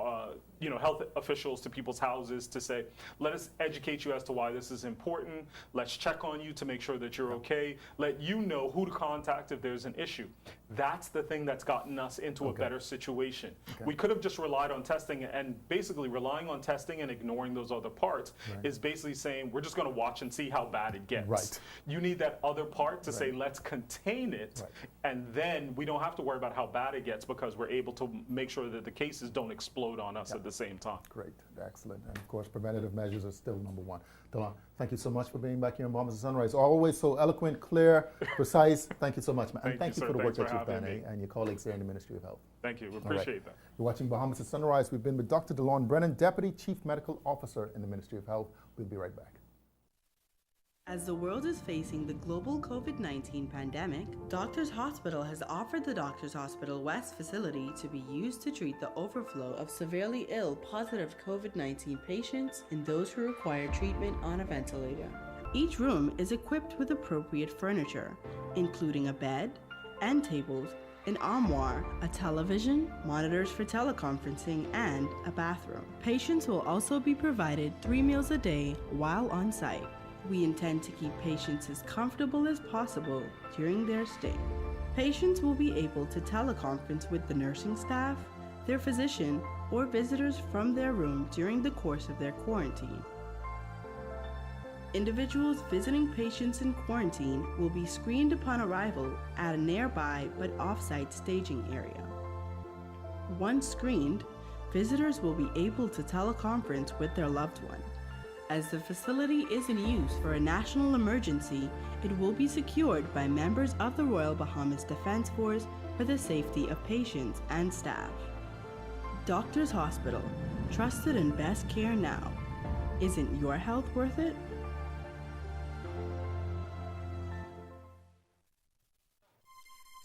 health officials to people's houses to say, let us educate you as to why this is important. Let's check on you to make sure that you're okay. Let you know who to contact if there's an issue. That's the thing that's gotten us into a better situation. We could have just relied on testing, and basically relying on testing and ignoring those other parts is basically saying we're just going to watch and see how bad it gets. Right. You need that other part to say let's contain it, and then we don't have to worry about how bad it gets because we're able to make sure that the cases don't explode on us at the same time. Great, excellent. And of course, preventative measures are still number one. Delon, thank you so much for being back here in Bahamas at Sunrise. Always so eloquent, clear, precise. Thank you so much, man. And thank you for the work that you've done, and your colleagues here in the Ministry of Health. Thank you. We appreciate that. You're watching Bahamas at Sunrise. We've been with Dr. DeLon Brennan, Deputy Chief Medical Officer in the Ministry of Health. We'll be right back. As the world is facing the global COVID-19 pandemic, Doctors Hospital has offered the Doctors Hospital West facility to be used to treat the overflow of severely ill positive COVID-19 patients and those who require treatment on a ventilator. Each room is equipped with appropriate furniture, including a bed, end tables, an armoire, a television, monitors for teleconferencing, and a bathroom. Patients will also be provided 3 meals a day while on site. We intend to keep patients as comfortable as possible during their stay. Patients will be able to teleconference with the nursing staff, their physician, or visitors from their room during the course of their quarantine. Individuals visiting patients in quarantine will be screened upon arrival at a nearby but off-site staging area. Once screened, visitors will be able to teleconference with their loved one. As the facility is in use for a national emergency, it will be secured by members of the Royal Bahamas Defense Force for the safety of patients and staff. Doctors Hospital, trusted and best care now. Isn't your health worth it?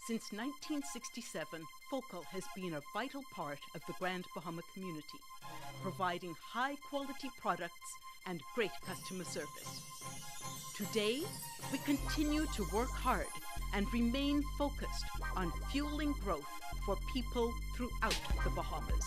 Since 1967, Focal has been a vital part of the Grand Bahama community, providing high-quality products and great customer service. Today, we continue to work hard and remain focused on fueling growth for people throughout the Bahamas.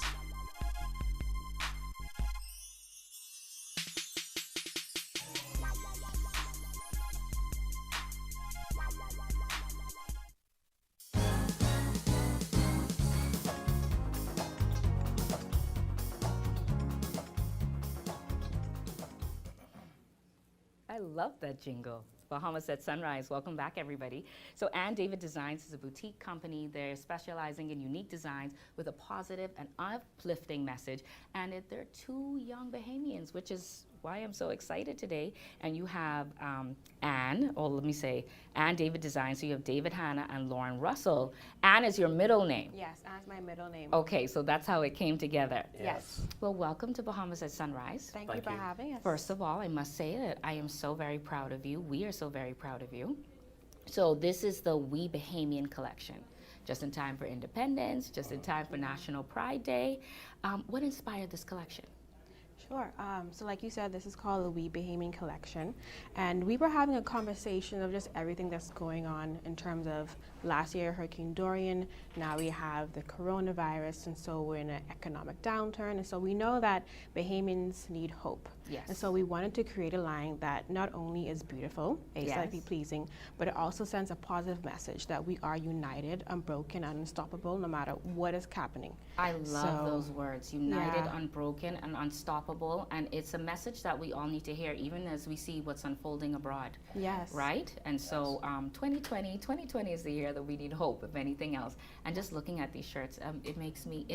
I love that jingle. Bahamas at Sunrise. Welcome back, everybody. So Ann David Designs is a boutique company. They're specializing in unique designs with a positive and uplifting message. And they're two young Bahamians, which is why I'm so excited today. And you have Ann David Designs. So you have David Hanna and Lauren Russell. Ann is your middle name. Yes, Ann's my middle name. Okay, so that's how it came together. Yes. Well, welcome to Bahamas at Sunrise. Thank you for having us. First of all, I must say that I am so very proud of you. We are so very proud of you. So this is the We Bahamian collection. Just in time for Independence, just in time for National Pride Day. What inspired this collection? Sure. So like you said, this is called the We Bahamian Collection. And we were having a conversation of just everything that's going on in terms of last year, Hurricane Dorian. Now we have the coronavirus, and so we're in an economic downturn. And so we know that Bahamians need hope. Yes. And so we wanted to create a line that not only is beautiful, aesthetically pleasing, but it also sends a positive message that we are united, unbroken, and unstoppable no matter what is happening. I love those words, united, unbroken, and unstoppable. And it's a message that we all need to hear, even as we see what's unfolding abroad. Yes. Right? And so 2020 is the year that we need hope, if anything else. And just looking at these shirts, it makes me,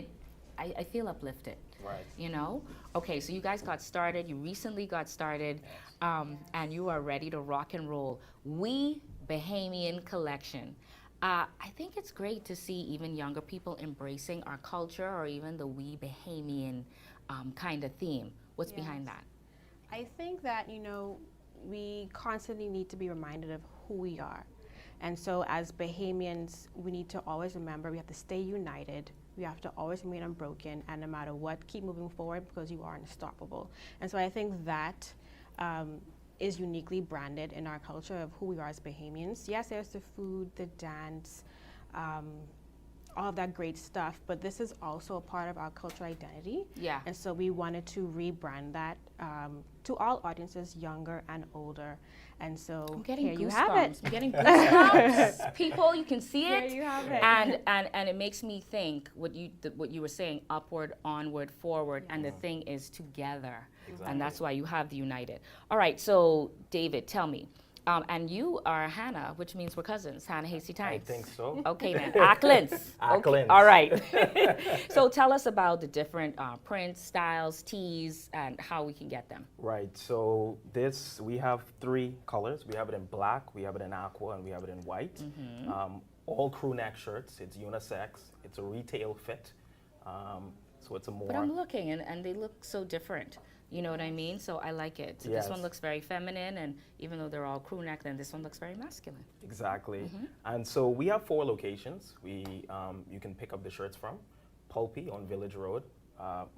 I feel uplifted. Right. You know? Okay, so you guys got started, you recently got started, and you are ready to rock and roll. We Bahamian Collection. I think it's great to see even younger people embracing our culture, or even the We Bahamian kind of theme. What's behind that? I think that, we constantly need to be reminded of who we are. And so as Bahamians, we need to always remember we have to stay united. We have to always remain unbroken, and no matter what, keep moving forward because you are unstoppable. And so I think that is uniquely branded in our culture of who we are as Bahamians. Yes, there's the food, the dance, all that great stuff, but this is also a part of our cultural identity. Yeah. And so we wanted to rebrand that to all audiences, younger and older. And so I'm getting here goosebumps. you have it. I'm getting goosebumps. People, you can see it. Here you have it. And it makes me think what you were saying, upward, onward, forward, and the thing is together. Exactly. And that's why you have the United. All right, so David, tell me. And you are Hannah, which means we're cousins, Hannah Hasty Times. I think so. Okay, then. Acklins. Acklins. Okay. All right. So tell us about the different prints, styles, tees, and how we can get them. Right. So we have 3 colors. We have it in black, we have it in aqua, and we have it in white. Mm-hmm. All crew neck shirts. It's unisex. It's a retail fit. So it's a more. But I'm looking, and they look so different. You know what I mean? So I like it. So Yes. This one looks very feminine, and even though they're all crew neck, then this one looks very masculine. Exactly. Mhm. And so we have 4 locations you can pick up the shirts from. Pulpy on Village Road.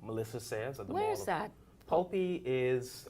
Melissa Sayers at the mall. Where's that? Pulpy is,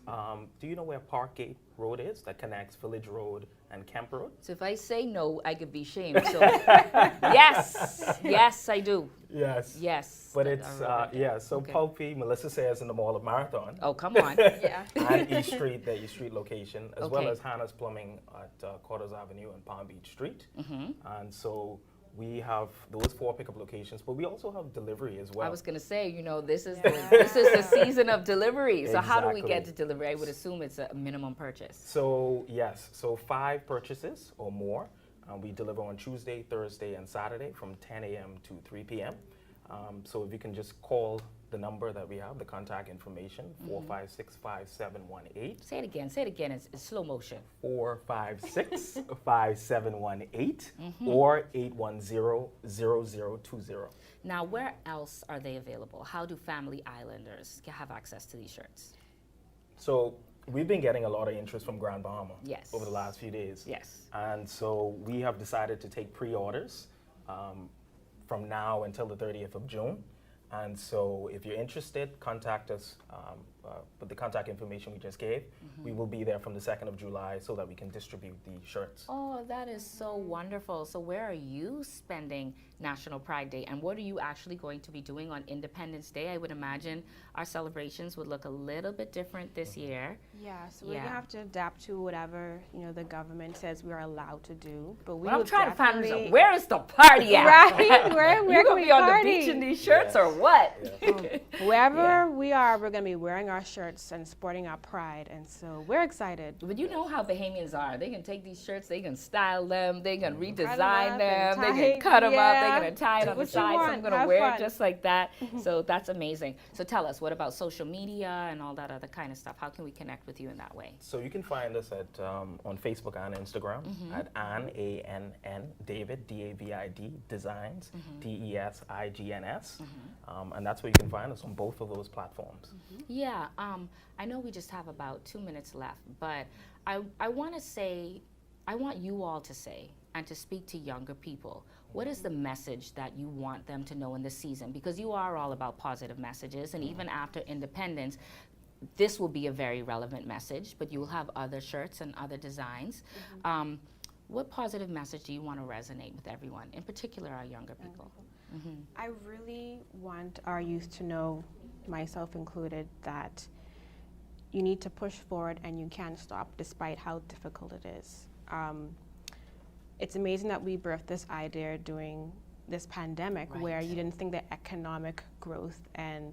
do you know where Parkgate Road is that connects Village Road and Kemp Road? So if I say no, I could be shamed. So yes, I do. Yes. Yes. But it's, so Okay. Pulpy, Melissa Sayers in the Mall of Marathon. Oh, come on. Yeah. And East Street, the East Street location, as well Okay. as Hannah's Plumbing at Cortez Avenue and Palm Beach Street. Mhm. And so we have those 4 pickup locations, but we also have delivery as well. I was gonna say, this is the season of delivery. So how do we get to Exactly. delivery? I would assume it's a minimum purchase. So yes, so 5 purchases or more. We deliver on Tuesday, Thursday, and Saturday from 10 a.m. to 3 p.m. So if you can just call the number that we have, the contact information, 456-5718. Say it again. It's slow motion. 456-5718 Mhm. or 810-0020. Now, where else are they available? How do Family Islanders have access to these shirts? So we've been getting a lot of interest from Grand Bahama Yes. over the last few days. Yes. And so we have decided to take pre-orders from now until the 30th of June. And so if you're interested, contact us with the contact information we just gave. Mhm. We will be there from the 2nd of July so that we can distribute the shirts. Oh, that is so wonderful. So where are you spending National Pride Day, and what are you actually going to be doing on Independence Day? I would imagine our celebrations would look a little bit different this year. Yeah, so we're gonna have to adapt to whatever the government says we are allowed to do. But we Well, I'm will trying to find definitely- out, where is the party at? Right? Where You can gonna we be on the party? beach in these shirts or what? Wherever we are, we're gonna be wearing our shirts and sporting our pride, and so we're excited. But you know how Bahamians are. They can take these shirts, they can style them, they can Cut 'em redesign up them, and they tie- can cut them up, yeah. they're gonna tie it Do on the what you side. So I'm want. gonna Have wear fun. it just like that. So that's amazing. So tell us, what about social media and all that other kind of stuff? How can we connect with you in that way? So you can find us at on Facebook and Instagram Mhm. at Ann, A-N-N, David, D-A-V-I-D, Designs, Mhm. D-E-S-I-G-N-S. And that's where you can find us on both of those platforms. Yeah, I know we just have about 2 minutes left, but I want to say, I want you all to say and to speak to younger people. What is the message that you want them to know in this season? Because you are all about positive messages, and even after independence, this will be a very relevant message, but you will have other shirts and other designs. What positive message do you want to resonate with everyone, in particular our younger people? Mhm. I really want our youth to know, myself included, that you need to push forward and you can't stop despite how difficult it is. It's amazing that we birthed this idea during this pandemic where you didn't think that economic growth and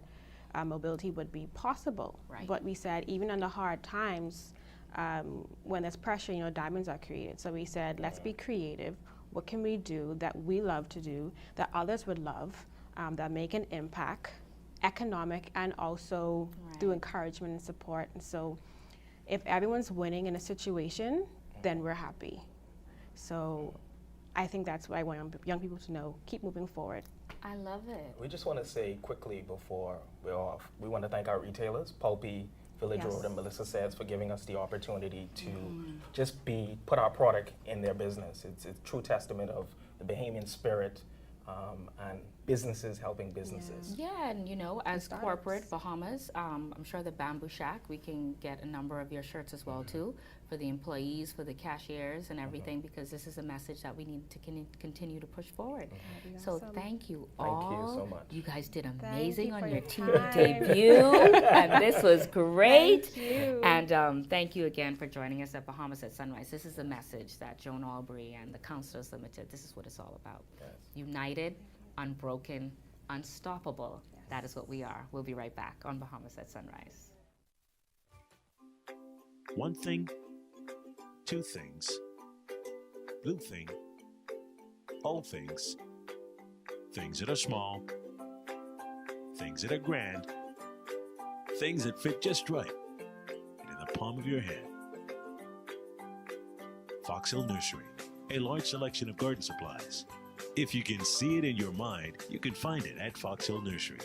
mobility would be possible. Right. But we said even under hard times, when there's pressure, diamonds are created. So we said, let's be creative. What can we do that we love to do, that others would love, that make an impact, economic and also through encouragement and support. And so if everyone's winning in a situation, then we're happy. So I think that's what I want young people to know. Keep moving forward. I love it. We just want to say quickly before we're off, we want to thank our retailers, Pulpy, Village Yes. Road, and Melissa Says, for giving us the opportunity to just put our product in their business. It's a true testament of the Bahamian spirit and businesses helping businesses. Yeah, and you know, as corporate Bahamas, I'm sure the Bamboo Shack, we can get a number of your shirts as well too, for the employees, for the cashiers and everything, because this is a message that we need to continue to push forward. So awesome. thank you Thank all. you so much. You guys did Thank amazing you on for your your TV time. debut, and this was great. Thank you. And thank you again for joining us at Bahamas at Sunrise. This is the message that Joan Albury and the Counselors Limited, this is what it's all about. Yes. United, unbroken, unstoppable. That is what we are. We'll be right back on Bahamas at Sunrise. One thing, two things. Blue thing, all things. Things that are small, things that are grand, things that fit just right and in the palm of your hand. Fox Hill Nursery, a large selection of garden supplies. If you can see it in your mind, you can find it at Fox Hill Nursery.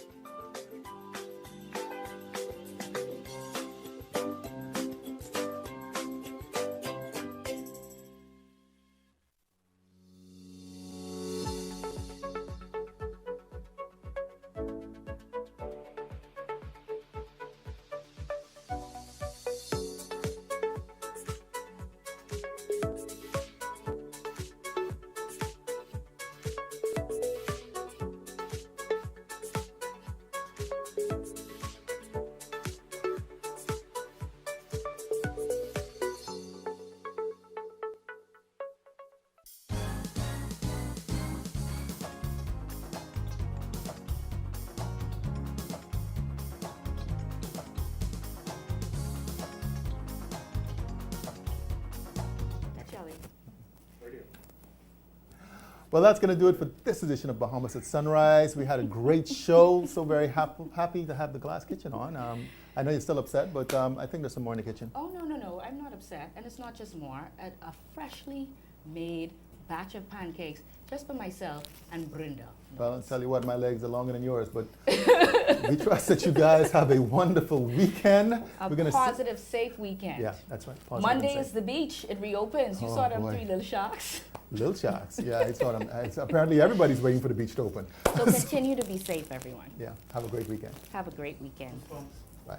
Well, that's going to do it for this edition of Bahamas at Sunrise. We had a great show, so very happy to have the glass kitchen on. I know you're still upset, but I think there's some more in the kitchen. Oh, no, I'm not upset. And it's not just more. A freshly made batch of pancakes just for myself and Brenda. Well, I'll tell you what, my legs are longer than yours, but we trust that you guys have a wonderful weekend. We're gonna positive, safe weekend. Yeah, that's right. Positive Monday is the beach. It reopens. You saw them boy. 3 little sharks. Little Sharks, yeah, I saw them. Apparently everybody's waiting for the beach to open. So continue to be safe, everyone. Yeah, have a great weekend. Have a great weekend. Bye.